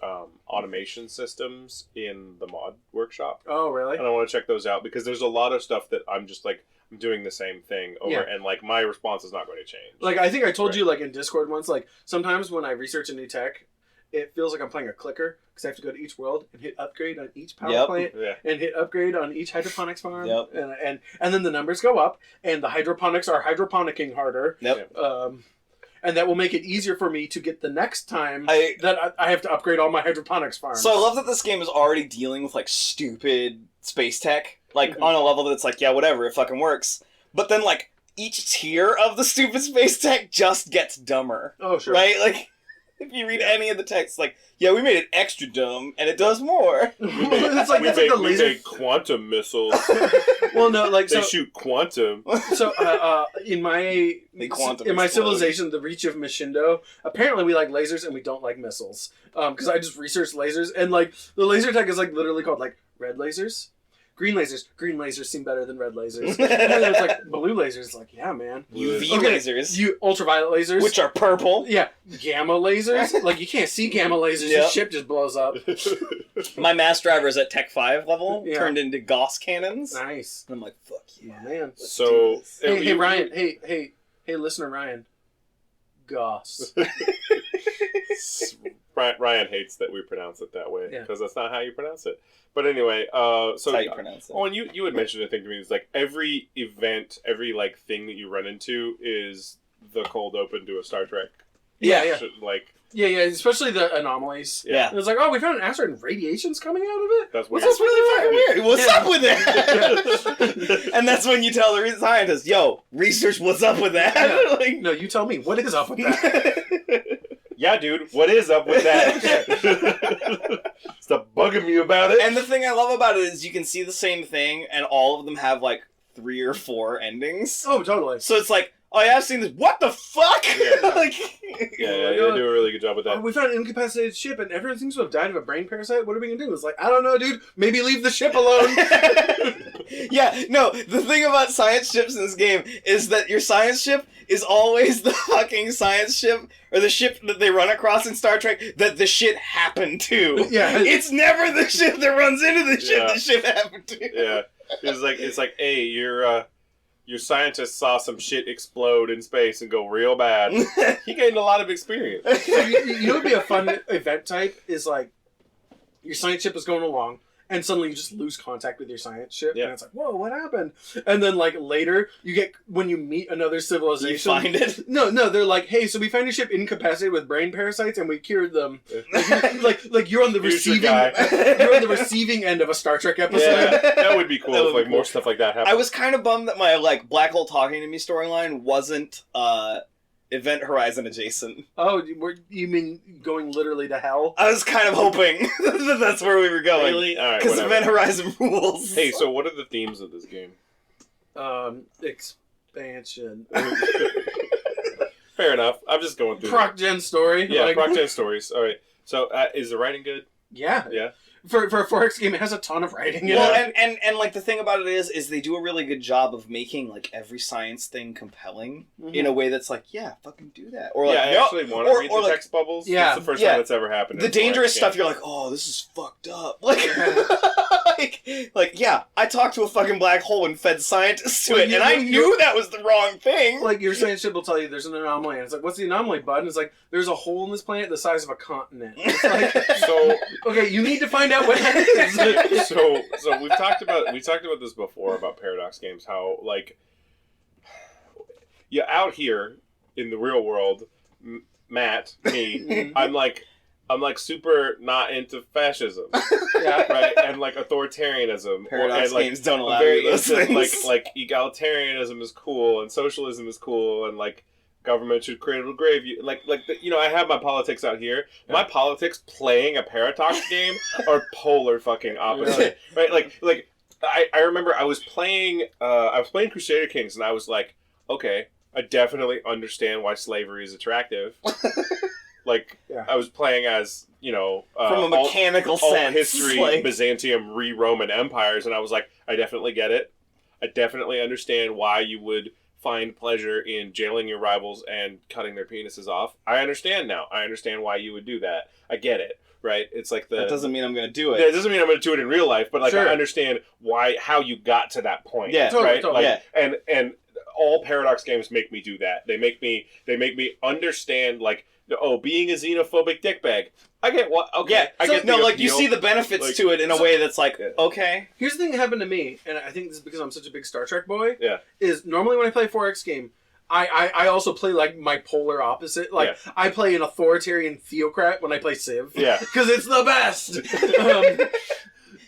automation systems in the mod workshop. Oh, really? And I want to check those out because there's a lot of stuff that I'm just like, I'm doing the same thing over, Yeah. and like my response is not going to change. Like I think I told Right. you like in Discord once. Like sometimes when I research a new tech, it feels like I'm playing a clicker because I have to go to each world and hit upgrade on each power Yep. plant. Yeah. And hit upgrade on each hydroponics farm. Yep. And then the numbers go up, and the hydroponics are hydroponicking harder. Yep. And that will make it easier for me to get the next time I- that I have to upgrade all my hydroponics farms. So I love that this game is already dealing with, like, stupid space tech. Like, Mhm. on a level that's like, yeah, whatever, it fucking works. But then, like, each tier of the stupid space tech just gets dumber. Oh, sure. Right? Like, if you read any of the text, like, yeah, we made it extra dumb, and it does more. It's like, that's like the we laser. make quantum missiles. Well, no, like They so. shoot quantum. So in my They quantum in my explode. civilization, the reach of Mishindo, apparently we like lasers and we don't like missiles. Because I just researched lasers, and like the laser tech is like literally called like red lasers. Green lasers seem better than red lasers. And then it's like blue lasers. It's like, yeah, man. UV Okay, lasers, You ultraviolet lasers, which are purple. yeah, gamma lasers. Like you can't see gamma lasers. Yep. Your ship just blows up. My mass drivers at Tech 5 level Yeah. turned into Gauss cannons. Nice, I'm like, fuck yeah. man. So Hey, Ryan. Hey, listener, Ryan. Goss. Ryan hates that we pronounce it that way Yeah. because that's not how you pronounce it. But anyway, That's so how you pronounce it. Oh, and you had mentioned a thing to me. It's like every event, every like thing that you run into is the cold open to a Star Trek. Yeah. Like Yeah, especially the anomalies. Yeah. It was like, oh, we found an asteroid and radiation's coming out of it? that's What's weird. this really fucking weird? What's Yeah. up with that? And that's when you tell the scientist, yo, research what's up with that. Yeah. Like, No, you tell me. What is up with that? Yeah, dude, what is up with that? Stop bugging me about it. and the thing I love about it is you can see the same thing, and all of them have like 3 or 4 endings. Oh, totally. So it's like, oh yeah, I've seen this. What the fuck? Yeah. Like, Yeah, they do a really good job with that. We found an incapacitated ship, and everyone seems to have died of a brain parasite. What are we gonna do? It's like, I don't know, dude. Maybe leave the ship alone. yeah, no, the thing about science ships in this game is that your science ship is always the fucking science ship, or the ship that they run across in Star Trek that the shit happened to. Yeah. It's never the ship that runs into the ship Yeah. the ship happened to. Yeah. It's like, hey, your scientist saw some shit explode in space and go real bad. He gained a lot of experience. You know what would be a fun event type is like your science ship is going along and suddenly you just lose contact with your science ship and it's like, whoa, what happened? And then like later you get, when you meet another civilization, You find it? No, they're like, hey, so we found your ship incapacitated with brain parasites and we cured them. Like you're on the receiving you're on the receiving end of a Star Trek episode. Yeah, that would be cool if like cool. more stuff like that happened. I was kind of bummed that my like Black Hole Talking to Me storyline wasn't Event Horizon adjacent. Oh, you mean going literally to hell? I was kind of hoping that that's where we were going. Really? All right, Because whatever. Event Horizon rules. Hey, so what are the themes of this game? Expansion. Fair enough. I'm just going through. Proc gen story. Yeah, like, Proc Gen stories. All right. So is the writing good? Yeah. Yeah. For a 4X game, it has a ton of writing in Well, it. and like the thing about it is they do a really good job of making like every science thing compelling in a way that's like, yeah, fucking do that. Or like, Yeah, I no, actually want to read the like, text bubbles. Yeah, It's the first yeah. time that's ever happened. the in a 4X dangerous game. stuff. You're like, oh, this is fucked up. Like, like yeah, I talked to a fucking black hole and fed scientists to Well, it, and I knew that was the wrong thing. Like, your science ship will tell you there's an anomaly, and it's like, what's the anomaly, bud? And it's like, there's a hole in this planet the size of a continent. It's like, So okay, you need to find out what that is. so we've talked about this before about Paradox games, how like out here in the real world, Matt, me, I'm like super not into fascism, Yeah. right, and like authoritarianism. Paradox and, like, games don't I'm allow very you those into, things. like egalitarianism is cool and socialism is cool and like government should cradle to grave you. I have my politics out here. Yeah. My politics playing a Paradox game are polar fucking opposite. Right? Like I remember I was playing Crusader Kings and I was like, okay, I definitely understand why slavery is attractive. Like Yeah. I was playing as, From a mechanical alt sense, history, like- Byzantium, Roman empires, and I was like, I definitely get it. I definitely understand why you would find pleasure in jailing your rivals and cutting their penises off. I understand now. I understand why you would do that. I get it, right? It's like that doesn't mean I'm going to do it. Yeah, it doesn't mean I'm going to do it in real life, but like Sure. I understand how you got to that point. Yeah, Totally, right. totally. Like, and all Paradox games make me do that. They make me understand like, oh, being a xenophobic dickbag. I get what. Okay, Yeah, I get no, the like you appeal. see the benefits Like, to it in a way that's like, Yeah. okay. Here's the thing that happened to me, and I think this is because I'm such a big Star Trek boy. Yeah. Is normally when I play a 4X game, I also play like my polar opposite. Like I play an authoritarian theocrat when I play Civ. Yeah. Because it's the best.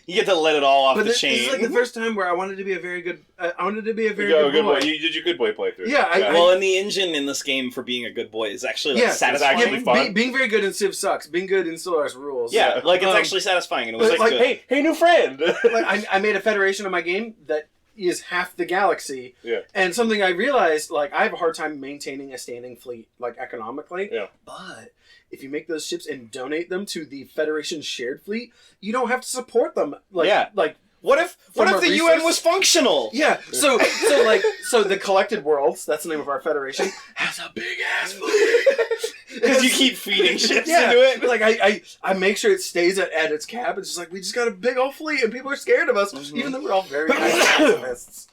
You get to let it all off But the this chain. is like the first time where I wanted to be a very good. You good good boy. boy. You did your good boy playthrough. Yeah, well, and the engine in this game for being a good boy is actually like Yeah, satisfying. it's actually fun. Being very good in Civ sucks. Being good in Stellaris rules. Yeah, like it's Um, actually satisfying, and it but was like, good. hey, new friend. Like I made a federation of my game that is half the galaxy. Yeah. And something I realized, like, I have a hard time maintaining a standing fleet, like, economically. Yeah. But if you make those ships and donate them to the Federation shared fleet, you don't have to support them. Like, Yeah. Like, What if From a the resource- UN was functional? yeah. So the Collected Worlds, that's the name of our federation, has a big ass fleet. Because you keep feeding ships Yeah, into it. like I make sure it stays at its cap. It's just like we just got a big old fleet, and people are scared of us, even though we're all very nice pacifists.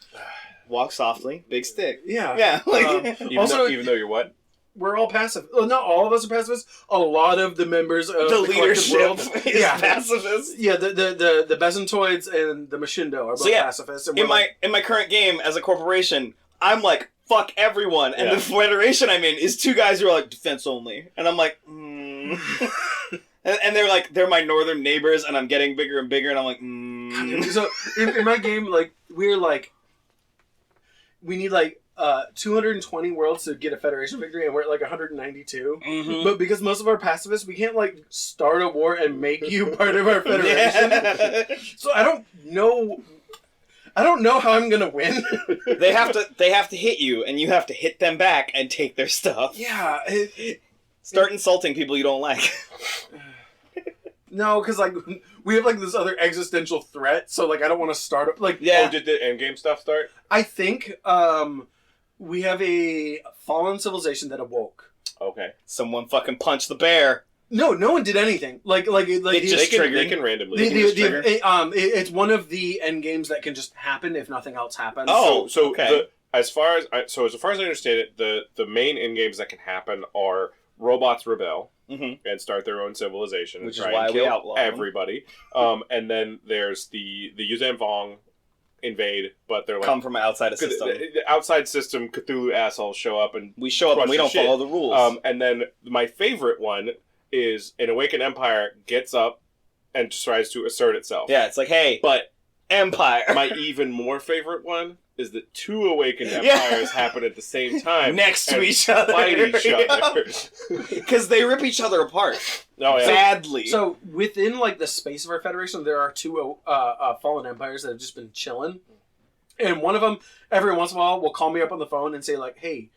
Walk softly, big stick. Yeah, Yeah, like Even though you're what? we're all passive. Well, not all of us are pacifists. A lot of the members of the Collective leadership World, is yeah, pacifist. yeah. The Bezantoids and the Machindo are both yeah, pacifists. And In we're like, my current game as a corporation, I'm like, fuck everyone, and Yeah. the federation I'm in is two guys who are like defense only, and I'm like, and they're like they're my northern neighbors, and I'm getting bigger and bigger, and I'm like, so in my game, like we need like 220 worlds to get a Federation victory, and we're at like 192. Mhm. But because most of our pacifists, we can't like start a war and make you part of our Federation. Yeah. So I don't know. I don't know how I'm gonna win. They have to hit you, and you have to hit them back and take their stuff. Yeah. Start insulting people you don't like. No, because like we have like this other existential threat, so like I don't want to start like. Yeah. Oh, did the endgame stuff start? I think we have a fallen civilization that awoke. Okay. Someone fucking punched the bear. No one did anything. Like It just triggered. They can randomly. It's one of the end games that can just happen if nothing else happens. Oh, so okay. as far as I understand it, the main end games that can happen are robots rebel and start their own civilization, which and is try why and we kill outlaw them. everybody. And then there's the Yuzhan Vong invade, but they're like Come from outside a system. The outside system Cthulhu assholes show up and We show up and we don't follow the rules. And then my favorite one is an Awakened Empire gets up and tries to assert itself. Yeah, it's like, hey, But Empire. my even more favorite one is that two Awakened Empires happen at the same time. Next to and each other. Fight each other. Because they rip each other apart. Oh, yeah. Badly. So within like the space of our federation, there are two fallen empires that have just been chilling, and one of them every once in a while will call me up on the phone and say like, "Hey,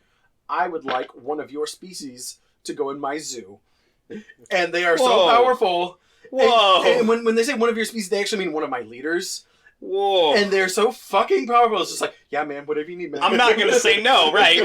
I would like one of your species to go in my zoo," and they are so powerful. Whoa. And when they say one of your species, they actually mean one of my leaders. Whoa. And they're so fucking powerful. It's just like, yeah, man, whatever you need, man. I'm not going to say no. Right.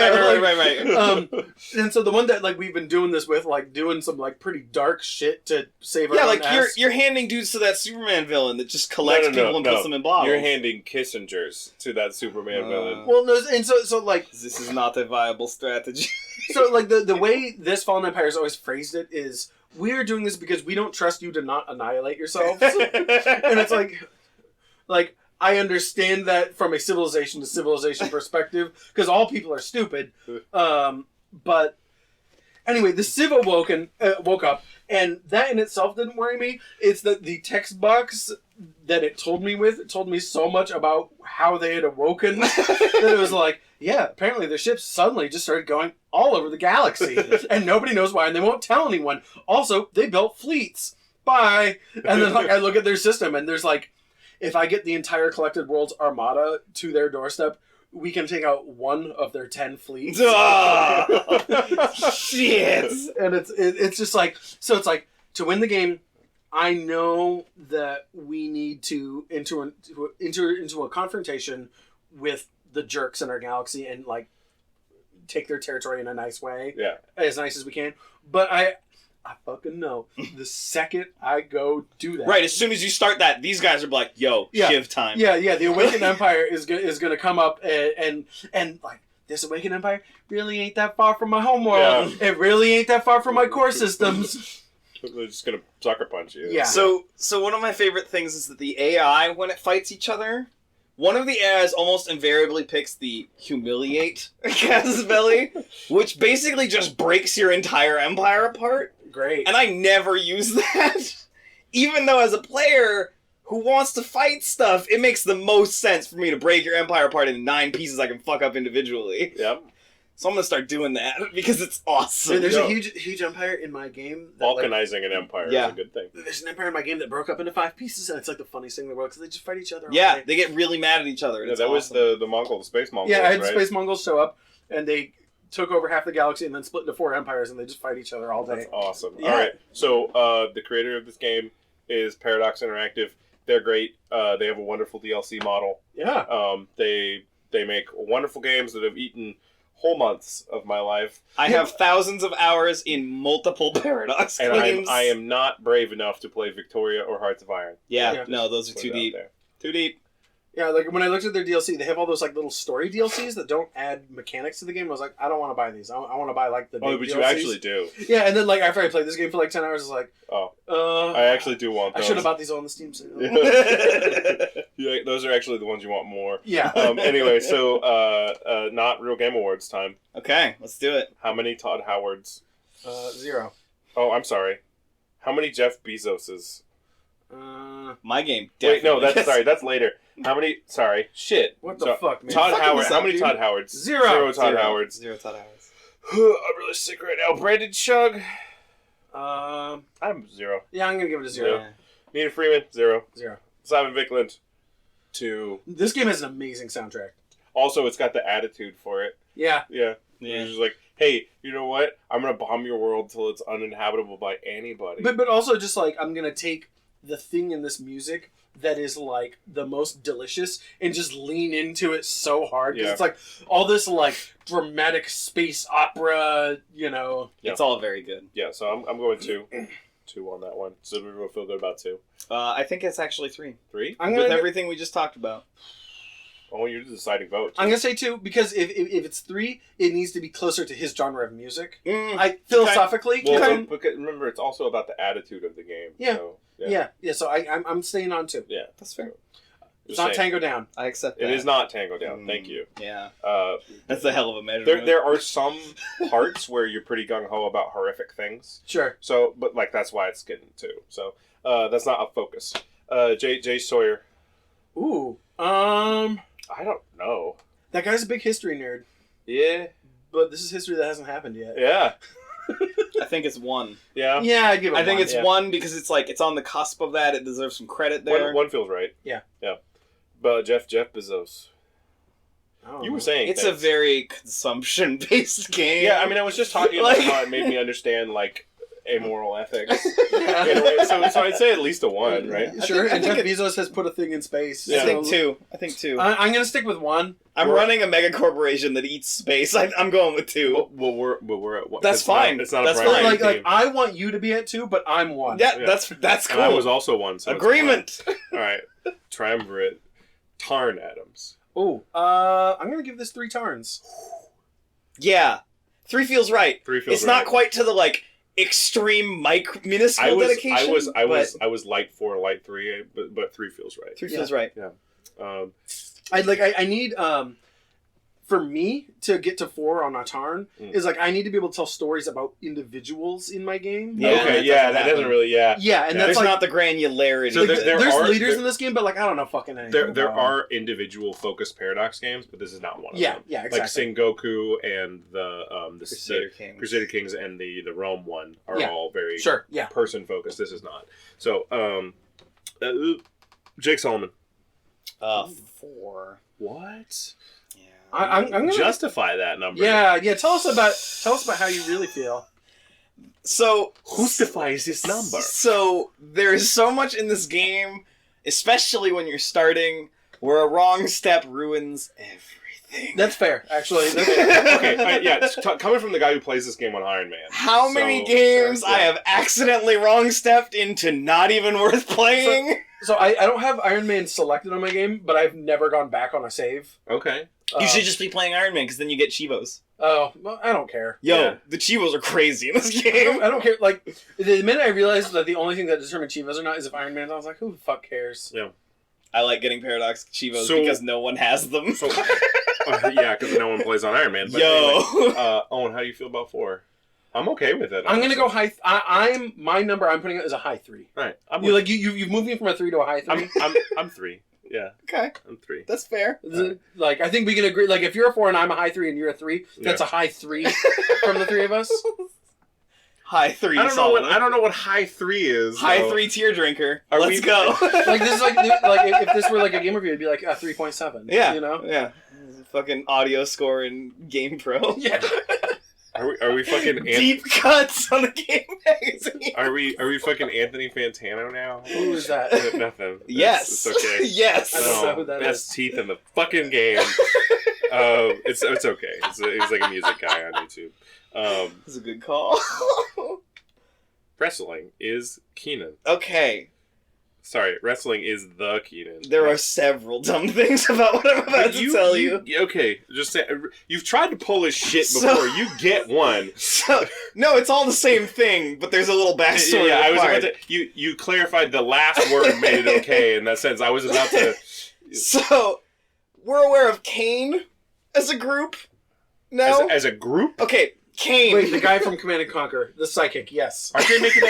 And so the one that like we've been doing this with, like doing some like pretty dark shit to save our Yeah, own like ass. you're handing dudes to that Superman villain that just collects people and puts them in bottles. You're handing Kissingers to that Superman villain. Well, no, and so like This is not a viable strategy. so like the way this Fallen Empire has always phrased it is, we are doing this because we don't trust you to not annihilate yourselves. And it's like I understand that from a civilization to civilization perspective, because all people are stupid. But anyway, the Civ woke up, and that in itself didn't worry me. It's that the text box that it told me so much about how they had awoken that it was like, yeah, apparently their ships suddenly just started going all over the galaxy, and nobody knows why, and they won't tell anyone. Also, they built fleets. Bye. And then like I look at their system, and there's like, if I get the entire Collected Worlds armada to their doorstep, we can take out one of their 10 fleets. Shit. And it's just like, so it's like, to win the game, I know that we need to enter into a confrontation with the jerks in our galaxy and like take their territory in a nice way. Yeah. As nice as we can. But I fucking know the second I go do that. Right, as soon as you start that, these guys are like, yo, Shiv time. Yeah, the Awakened Empire is gonna come up and like, this Awakened Empire really ain't that far from my homeworld. Yeah. It really ain't that far from my core systems. They're just gonna sucker punch you. Yeah. So one of my favorite things is that the AI, when it fights each other, one of the AIs almost invariably picks the humiliate Casus Belli, which basically just breaks your entire empire apart. Great. And I never use that. Even though as a player who wants to fight stuff, it makes the most sense for me to break your empire apart into 9 pieces I can fuck up individually. Yep. So I'm gonna start doing that because it's awesome. There's a huge empire in my game. That, Balkanizing an empire is a good thing. There's an empire in my game that broke up into 5 pieces, and it's like the funniest thing in the world because they just fight each other. Yeah, they get really mad at each other. Yeah, that was the Space Mongols. Yeah, I had right? Space Mongols show up, and they took over half the galaxy and then split into 4 empires, and they just fight each other all day. That's awesome. Yeah. All right, so the creator of this game is Paradox Interactive. They're great. They have a wonderful DLC model. Yeah. They make wonderful games that have eaten whole months of my life. I have thousands of hours in multiple Paradox and games. I am not brave enough to play Victoria or Hearts of Iron. Yeah, no, those are too deep. Too deep. Yeah, like when I looked at their DLC, they have all those like little story DLCs that don't add mechanics to the game. I was like, I don't want to buy these. I want to buy like the big but DLCs. You actually do. Yeah, and then like after I played this game for like 10 hours, I was like, I actually do want those. I should have bought these all on the Steam sale. Yeah, those are actually the ones you want more. Yeah. Anyway, so not Real Game Awards time. Okay, let's do it. How many Todd Howards? 0. Oh, I'm sorry. How many Jeff Bezoses? My game. Wait, no, Definitely. that's later. How many? Sorry, shit. What the fuck, man? Todd Howard. How many dude. Todd Howards? 0. 0 Todd Howards. 0 Todd Howards. I'm really sick right now. Brandon Shug. I'm 0. Yeah, I'm gonna give it a 0. Yeah. Nina Freeman 0. 0. Simon Vickland 2. This game has an amazing soundtrack. Also, it's got the attitude for it. Yeah. Yeah. It's just like, hey, you know what? I'm going to bomb your world till it's uninhabitable by anybody. But also just like, I'm going to take the thing in this music that is like the most delicious and just lean into it so hard. Because it's like all this like dramatic space opera, you know. It's all very good. Yeah, so I'm going 2. 2 on that one. So we will feel good about 2. I think it's actually 3. 3? With everything we just talked about. Oh, you're the deciding vote. I'm going to say 2 because if it's 3, it needs to be closer to his genre of music. Philosophically. Well, remember, it's also about the attitude of the game. Yeah. So, So I'm staying on 2. Yeah. That's fair. It's not Tango Down. I accept that. It is not Tango Down. Thank you. Yeah. That's a hell of a measurement. There are some parts where you're pretty gung-ho about horrific things. Sure. So, but like that's why it's getting 2. So, that's not a focus. Jay Sawyer. Ooh. I don't know. That guy's a big history nerd. Yeah. But this is history that hasn't happened yet. Yeah. I think it's 1. Yeah. Yeah, I'd give it I think 1. it's 1 because it's like, it's on the cusp of that. It deserves some credit there. One feels right. Yeah. Yeah. But Jeff Bezos. You were saying it's a very consumption-based game. Yeah, I mean, I was just talking about how it made me understand, like, amoral ethics. So I'd say at least a 1, right? Sure, and Jeff Bezos has put a thing in space. I think 2. I think 2. I'm going to stick with 1. I'm running a mega corporation that eats space. I'm going with 2. Well, we're at 1. That's fine. It's not That's a primary fine. Like, team. I want you to be at 2, but I'm 1. Yeah, that's cool. And I was also 1. So agreement. All right. Triumvirate. Tarn Adams. Oh, I'm going to give this 3 Tarns. Yeah. 3 feels right. 3 feels It's right. not quite to the, like, extreme minuscule dedication. I was light 4, light 3, but 3 feels right. 3 feels right. Yeah. I need for me to get to 4 on a Tarn is like I need to be able to tell stories about individuals in my game. Yeah, that doesn't really. Yeah, and that's there's like, not the granularity. So there's leaders in this game, but like I don't know fucking anything. There are individual focused Paradox games, but this is not one of them. Yeah, exactly. Like Sengoku and the Crusader Kings and the Rome one are all very person focused. This is not. So Jake Solomon. 4. What? Yeah. I'm gonna justify that number. Yeah. Tell us about how you really feel. So justifies this number. So there's so much in this game, especially when you're starting, where a wrong step ruins everything. That's fair, actually. Okay, coming from the guy who plays this game on Iron Man. How many games I have accidentally wrong stepped into not even worth playing? So I don't have Iron Man selected on my game, but I've never gone back on a save. Okay. You should just be playing Iron Man, because then you get Chivos. Oh, well, I don't care. Yo, the Chivos are crazy in this game. I don't care. Like, the minute I realized that the only thing that determined Chivos or not is if Iron Man's, I was like, who the fuck cares? Yeah. I like getting Paradox Chivos because no one has them. Yeah, because no one plays on Iron Man. But anyway, Owen, how do you feel about 4? I'm okay with it. I'm gonna go high. My number I'm putting it is a high 3. Right. You've moved me from a 3 to a high 3. I'm 3. Yeah. Okay. I'm 3. That's fair. Like I think we can agree. Like if you're a 4 and I'm a high 3 and you're a 3, that's a high 3 from the 3 of us. High 3. I don't know what high 3 is. High 3 tier drinker. Let's go. Like this is like if this were like a game review, it'd be like a 3.7. Yeah. You know. Yeah. Fucking audio score in Game Pro. Yeah. Are we fucking deep cuts on the Game Magazine? Are we fucking Anthony Fantano now? Who is that? Nothing. Yes. It's okay. Yes. I don't know who that best is. teeth in the fucking game. It's okay. He's like a music guy on YouTube. That's a good call. Wrestling is Keenan. Okay. Sorry, wrestling is the Keenan. There are several dumb things about what I'm about to tell you. Okay, just say, you've tried to pull his shit before. You get one. No, it's all the same thing, but there's a little backstory. Yeah, I was about to. You clarified the last word, made it okay in that sense. I was about to. So, we're aware of Kane as a group. No, as a group. Okay. Kane. Wait, the guy from Command and Conquer, the psychic. Yes. Aren't they making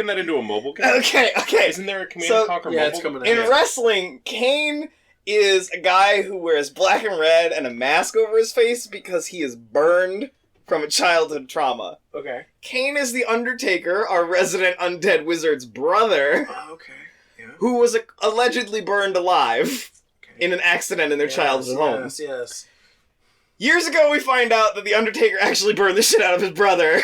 that into a mobile game? Okay. Isn't there a Command and Conquer mobile? It's coming out. In wrestling, Kane is a guy who wears black and red and a mask over his face because he is burned from a childhood trauma. Okay. Kane is the Undertaker, our resident undead wizard's brother. Okay. Yeah. who was allegedly burned alive in an accident in their childhood home. Yes. Years ago, we find out that the Undertaker actually burned the shit out of his brother.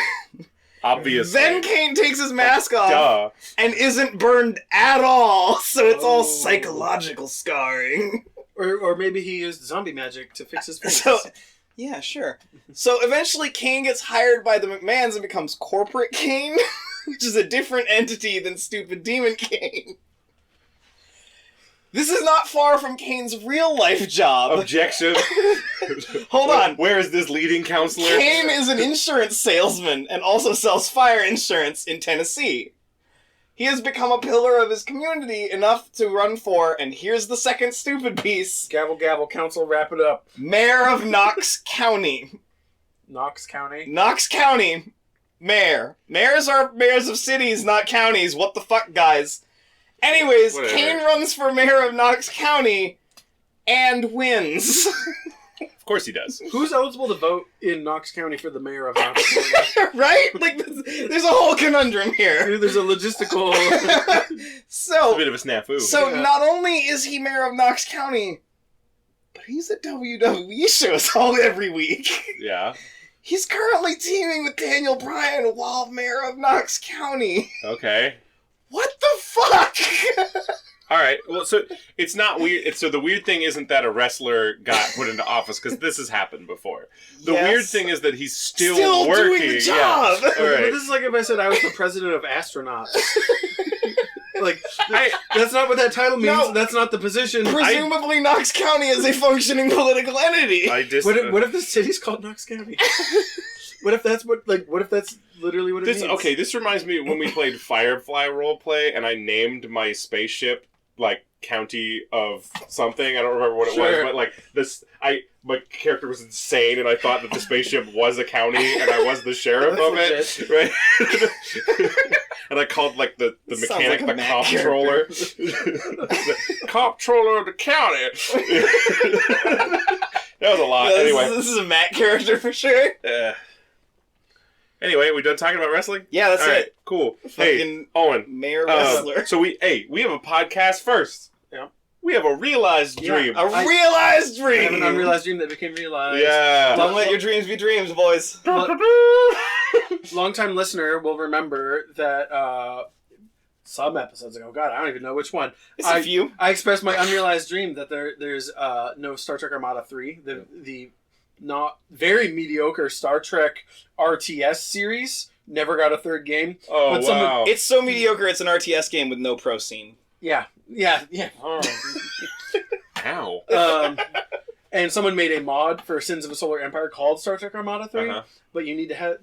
Obviously. Then Kane takes his mask off Duh. and isn't burned at all, so it's all psychological scarring. Or maybe he used zombie magic to fix his face. So, yeah, sure. So eventually Kane gets hired by the McMahons and becomes Corporate Kane, which is a different entity than stupid Demon Kane. This is not far from Kane's real-life job. Objection. Hold on. Where is this leading counselor? Kane is an insurance salesman and also sells fire insurance in Tennessee. He has become a pillar of his community enough to run for, and here's the second stupid piece. Gavel, gavel, council, wrap it up. Mayor of Knox County. Knox County? Knox County. Mayor. Mayors are mayors of cities, not counties. What the fuck, guys? Anyways, Whatever. Kane runs for mayor of Knox County and wins. Of course he does. Who's eligible to vote in Knox County for the mayor of Knox County? Right? Like, there's a whole conundrum here. There's a logistical... It's a bit of a snafu. So not only is he mayor of Knox County, but he's at WWE shows every week. Yeah. He's currently teaming with Daniel Bryan while mayor of Knox County. Okay. What the fuck? All right. Well, so it's not weird. So the weird thing isn't that a wrestler got put into office, because this has happened before. The Yes. weird thing is that he's still doing working. the job. Yeah. All But right. this is like if I said I was the president of astronauts. That's not what that title means. No. That's not the position. Presumably, Knox County is a functioning political entity. What if the city's called Knox County? What if that's literally what it means? Okay, this reminds me when we played Firefly roleplay, and I named my spaceship like County of something. I don't remember what it was, Sure. but like this, my character was insane, and I thought that the spaceship was a county, and I was the sheriff of it, right? And I called like the Sounds mechanic like a the Mac comptroller, the comptroller of the county. That was a lot. Yeah, Anyway, this is a Matt character for sure. Anyway, we done talking about wrestling? Yeah, that's All right, it. cool. Fucking Hey, Owen. Mayor wrestler. So we have a podcast first. Yeah. We have a realized dream. A realized I have dream. an unrealized dream that became realized. Yeah. Don't let your dreams be dreams, boys. Long-time listener will remember that some episodes ago, God, I don't even know which one. It's a few. I expressed my unrealized dream that there's no Star Trek Armada 3, the not very mediocre Star Trek RTS series. Never got a third game. Oh, But someone- wow. It's so mediocre, it's an RTS game with no pro scene. Yeah. Ow. And someone made a mod for Sins of a Solar Empire called Star Trek Armada 3, Uh-huh. but you need to have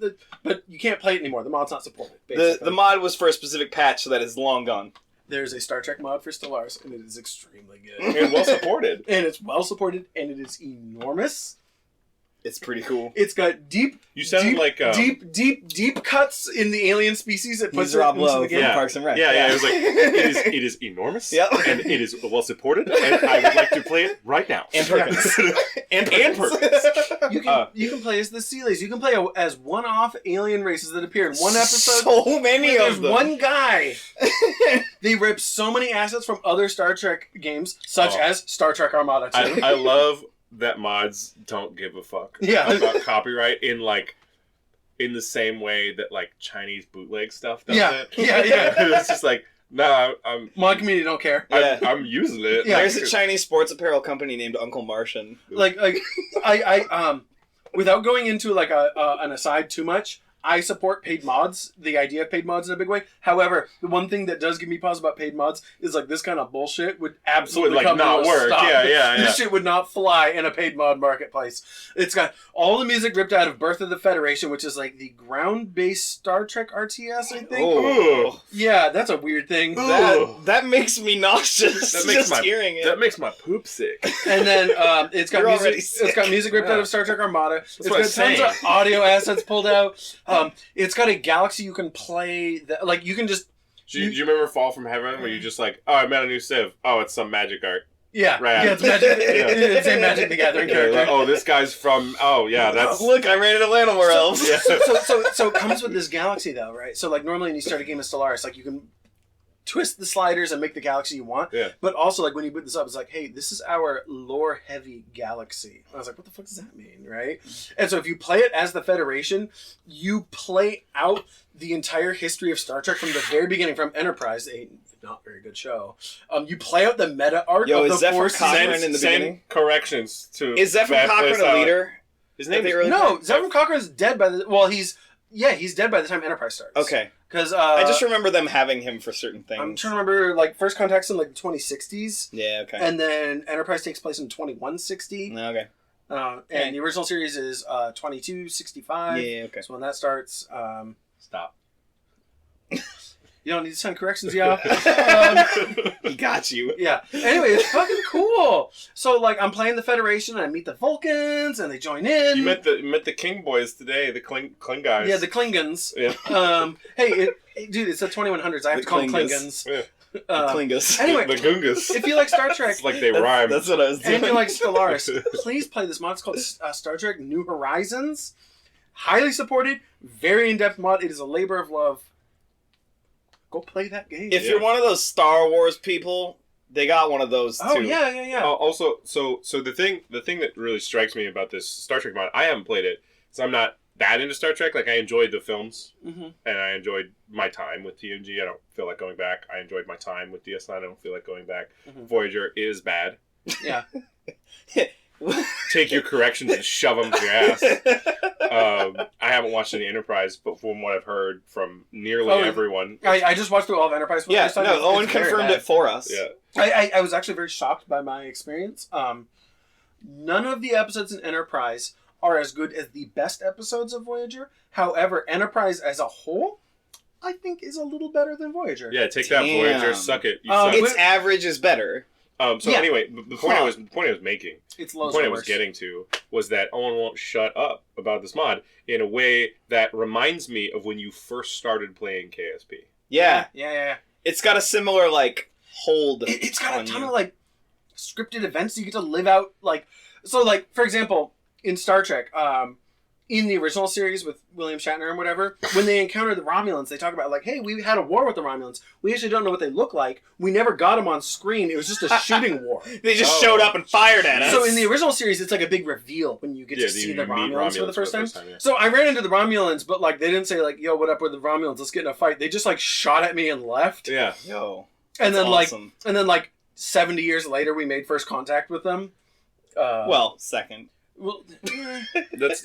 but you can't play it anymore. The mod's not supported. The Basically. mod was for a specific patch, so that is long gone. There's a Star Trek mod for Stellaris, and it is extremely good. And well supported. And it's well supported, and it is enormous. It's pretty cool. It's got deep You sound like deep cuts in the alien species that puts He's it Rob into Lowe the from game. Yeah. Parks and Rec. Yeah. It was like it is enormous. Yep. And it is well supported. And I would like to play it right now. And purpose. And purpose. You can play as the Sealies. You can play as one-off alien races that appear in one episode. So many There's of them. one guy. They rip so many assets from other Star Trek games, such as Star Trek Armada 2. I love that mods don't give a fuck about copyright in the same way that like Chinese bootleg stuff does Yeah. it. Yeah. It's just like, no, Mod community don't care. I'm using it. Yeah. There's a Chinese sports apparel company named Uncle Martian. I without going into like an aside too much, I support paid mods, the idea of paid mods in a big way. However, the one thing that does give me pause about paid mods is like this kind of bullshit would absolutely Would, like, come to not a work. stop. Yeah. This shit would not fly in a paid mod marketplace. It's got all the music ripped out of Birth of the Federation, which is like the ground-based Star Trek RTS, I think. Oh. Yeah, that's a weird thing. That makes me nauseous. That makes just hearing it. That makes my poop sick. And then it's got You're music. already sick. It's got music ripped Yeah. out of Star Trek Armada. what It's I'm got tons saying. of audio assets pulled out. It's got a galaxy you can play. That, like you can just Do you remember Fall from Heaven, where you just like, oh, I met a new Civ. Oh, it's some magic art. yeah, Rad. it's Magic. Yeah. It's a Magic the Gathering Yeah, character. like, oh, this guy's from. Oh, yeah, that's. Look, I ran into Llanowar Elves. Yeah. So it comes with this galaxy though, right? So like normally when you start a game of Stellaris, like you can twist the sliders and make the galaxy you want. Yeah. But also, like, when you put this up, it's like, hey, this is our lore-heavy galaxy. I was like, what the fuck does that mean, right? And so if you play it as the Federation, you play out the entire history of Star Trek from the very beginning, from Enterprise, a not very good show. You play out the meta arc of the Zephyr Force. Cochrane in the beginning? Corrections to... Is Zephyr Cochrane a leader? His name is... No, Zephyr Cochrane's dead by the... Well, he's dead by the time Enterprise starts. Okay. Because I just remember them having him for certain things. I'm trying to remember, like, First Contact's in, like, the 2060s. Yeah, okay. And then Enterprise takes place in 2160. Okay. And the original series is 2265. Yeah, okay. So when that starts... Stop. You don't need to send corrections, y'all. He got you. Yeah. Anyway, it's fucking cool. So, like, I'm playing the Federation, and I meet the Vulcans, and they join in. You met the King boys today, the Kling guys. Yeah, the Klingons. Yeah. Hey, dude, it's the 2100s. I have to call them Klingons. Yeah. Klingus. Anyway, the Gungas. if you like Star Trek... It's like they rhyme. That's what I was doing. And if you like Stellaris, please play this mod. It's called Star Trek New Horizons. Highly supported, very in-depth mod. It is a labor of love. Go play that game. If you're one of those Star Wars people, they got one of those too. Oh yeah. Also, so the thing that really strikes me about this Star Trek mod, I haven't played it, so I'm not that into Star Trek. Like, I enjoyed the films, and I enjoyed my time with TNG. I don't feel like going back. I enjoyed my time with DS9. I don't feel like going back. Voyager is bad. Yeah. Take your corrections and shove them to your ass. I haven't watched any Enterprise, but from what I've heard from nearly everyone... I just watched through all of Enterprise. For the first time. Owen confirmed it for us. Yeah. I was actually very shocked by my experience. None of the episodes in Enterprise are as good as the best episodes of Voyager. However, Enterprise as a whole, I think, is a little better than Voyager. Yeah, take that, Voyager. Suck it. You suck. Its average is better. Anyway, the point I was making, it's the point I was getting to, was that Owen won't shut up about this mod in a way that reminds me of when you first started playing KSP. Yeah. It's got a similar, like, hold. It's got a ton of, like, scripted events you get to live out, like... So, like, for example, in Star Trek, in the original series with William Shatner and whatever, when they encounter the Romulans, they talk about, like, hey, we had a war with the Romulans. We actually don't know what they look like. We never got them on screen. It was just a shooting war. They just showed up and fired at us. So in the original series, it's like a big reveal when you get to see the Romulans for the first time. So I ran into the Romulans, but, like, they didn't say, like, yo, what up with the Romulans? Let's get in a fight. They just, like, shot at me and left. Yeah. Yo. And then, awesome. like, 70 years later, we made first contact with them. Second. Well,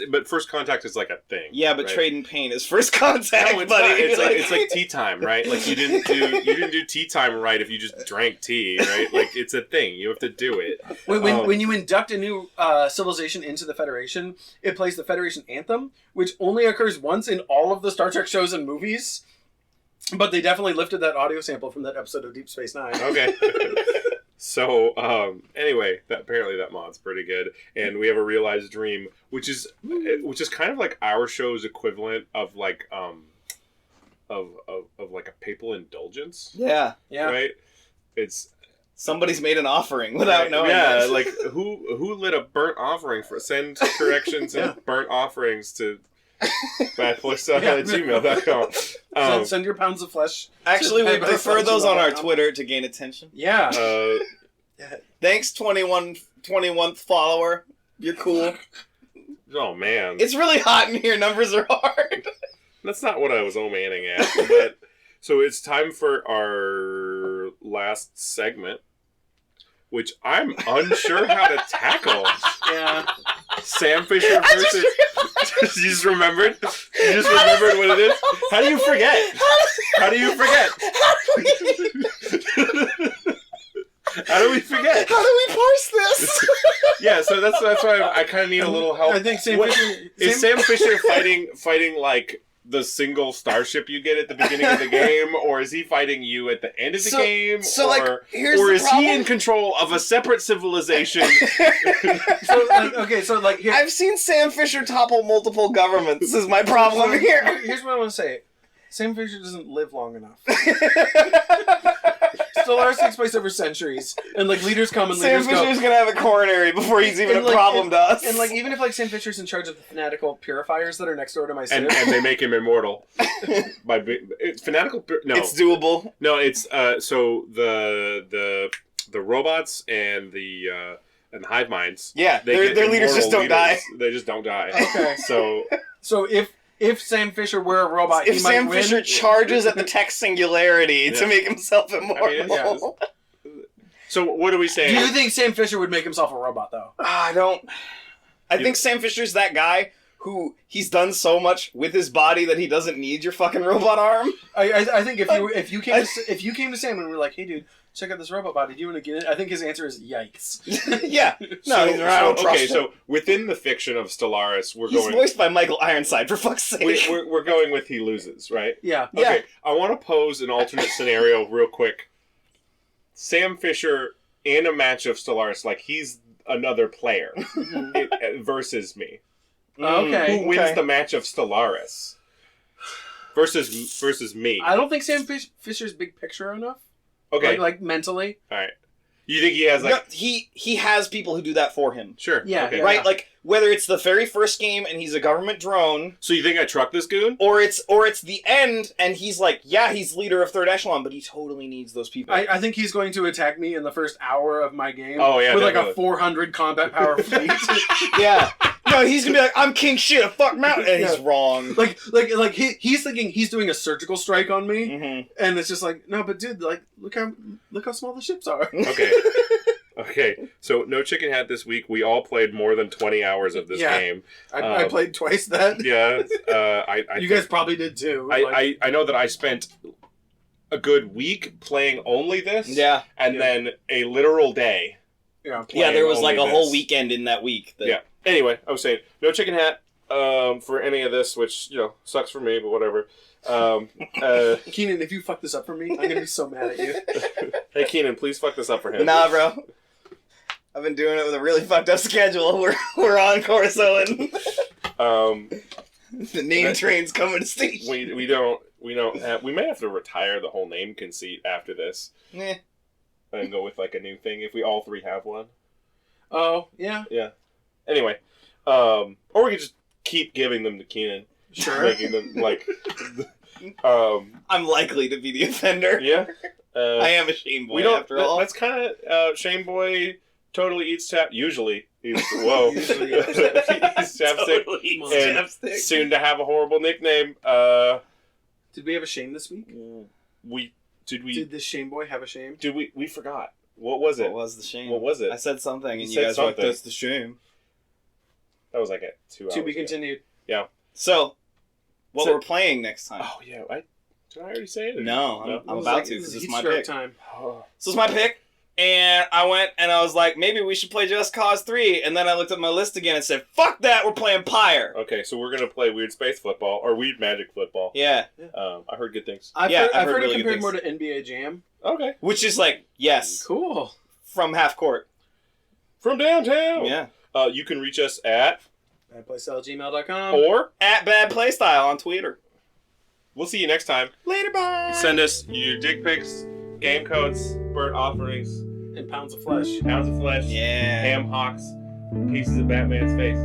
but first contact is like a thing. Yeah, but trade and pain is first contact, no, it's buddy. Not. It's like tea time, right? Like you didn't do tea time right if you just drank tea, right? Like it's a thing. You have to do it. When you induct a new civilization into the Federation, it plays the Federation anthem, which only occurs once in all of the Star Trek shows and movies. But they definitely lifted that audio sample from that episode of Deep Space Nine. Okay. So, anyway, apparently that mod's pretty good, and we have a realized dream, which is kind of like our show's equivalent of like of like a papal indulgence. Yeah. Right. It's somebody's made an offering without knowing. Yeah, this. like who lit a burnt offering for send corrections and burnt offerings to badplaystyle@gmail.com. Send your pounds of flesh. Actually, we prefer those on our Twitter to gain attention. Yeah. Thanks, 21th follower. You're cool. Oh, man. It's really hot in here. Numbers are hard. That's not what I was omaning at. But so it's time for our last segment, which I'm unsure how to tackle. Yeah. Sam Fisher versus... You just remembered? You just remembered what it is? How do you forget? How do you forget? How do we forget? How do we parse this? Yeah, so that's why I kind of need a little help. I think Sam Fisher... Is Sam Fisher fighting like the single starship you get at the beginning of the game, or is he fighting you at the end of the game? So, or is he in control of a separate civilization? Here, I've seen Sam Fisher topple multiple governments. Is my problem here? Here's what I want to say. Sam Fisher doesn't live long enough. Stellaris takes place over centuries, and like leaders come and Sam leaders go. Fisher's gonna have a coronary before he's even a problem to us. And like even if like Sam Fisher's in charge of the fanatical purifiers that are next door to my city, and they make him immortal. It's fanatical. No, it's doable. No, it's so the robots and the hive minds. Yeah, their leaders just don't die. They just don't die. Okay. So if Sam Fisher were a robot, if he Sam might win. Fisher charges at the tech singularity to make himself immortal. So what are we saying? Do you think Sam Fisher would make himself a robot though? I don't. I think Sam Fisher's that guy who he's done so much with his body that he doesn't need your fucking robot arm. I think if you came to Sam and were like, hey dude, check out this robot body, do you want to get it? I think his answer is yikes. Yeah. No, I don't trust him. So within the fiction of Stellaris, He's voiced by Michael Ironside, for fuck's sake. We're going with he loses, right? Yeah. Okay. Yeah. I want to pose an alternate scenario real quick. Sam Fisher in a match of Stellaris, like he's another player versus me. Okay. Who wins the match of Stellaris versus me? I don't think Sam Fisher's big picture enough. Okay. Like mentally. All right. You think he has like... No, he has people who do that for him. Sure. Yeah. Okay. Right? Like, whether it's the very first game and he's a government drone... So you think I truck this goon? Or it's the end and he's like, yeah, he's leader of Third Echelon, but he totally needs those people. I think he's going to attack me in the first hour of my game. Oh, yeah, with definitely. like a 400 combat power fleet. Yeah. No, he's gonna be like, I'm king shit, a fuck mountain. And he's wrong. Like he's thinking he's doing a surgical strike on me. Mm-hmm. And it's just like, no, but dude, like, look how small the ships are. Okay. Okay, so no chicken hat this week. We all played more than 20 hours of this game. I played twice that. Yeah, you guys probably did too. I know that I spent a good week playing only this. Yeah, and then a literal day. Yeah, there was like a whole weekend in that week. Yeah. Anyway, I was saying no chicken hat for any of this, which sucks for me, but whatever. Keenan, if you fuck this up for me, I'm gonna be so mad at you. Hey Keenan, please fuck this up for him. Nah, bro. I've been doing it with a really fucked up schedule. We're on Corsoing. The name train's coming to station. We don't have, we may have to retire the whole name conceit after this. Yeah. And go with like a new thing if we all three have one. Oh, yeah. Yeah. Anyway, or we could just keep giving them to Keenan. Sure. Making them like I'm likely to be the offender. Yeah. I am a Shane boy after all. That's kind of Shane boy totally eats usually eats Usually eats chapstick Totally and chapstick. soon to have a horrible nickname. Did we have a shame this week? Did this Shame boy have a shame? Did we forgot. What was it? What was the shame? What was it? I said something and you said guys were like, something. that's the shame. That was like 2 hours. To be ago. continued. Yeah. So, what we're playing next time? Oh yeah, did I already say it? No, I'm about to because it's my pick. Time. Oh. So it's my pick, and I went and I was like, maybe we should play Just Cause 3, and then I looked at my list again and said, fuck that, we're playing Pyre. Okay, so we're gonna play Weird Space Football or Weird Magic Football. Yeah. I heard good things. I've heard heard really it good compared more things. to NBA Jam. Okay. Which is like, yes, Cool. from half court. From downtown. Yeah. You can reach us at Playstyle@gmail.com. or At Bad Playstyle on Twitter. we'll see you next time. Later, bye. Send us your dick pics, game codes, burnt offerings, And pounds of flesh. pounds of flesh, Yeah. ham hocks, pieces of Batman's face.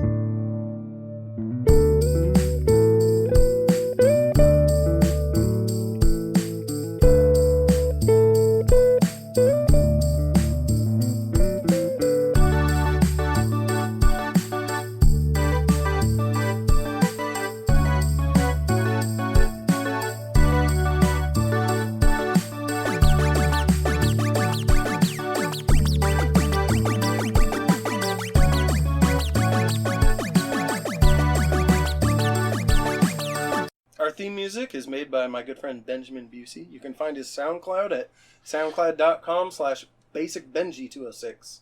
Our theme music is made by my good friend Benjamin Busey. You can find his SoundCloud at soundcloud.com/basicbenji206.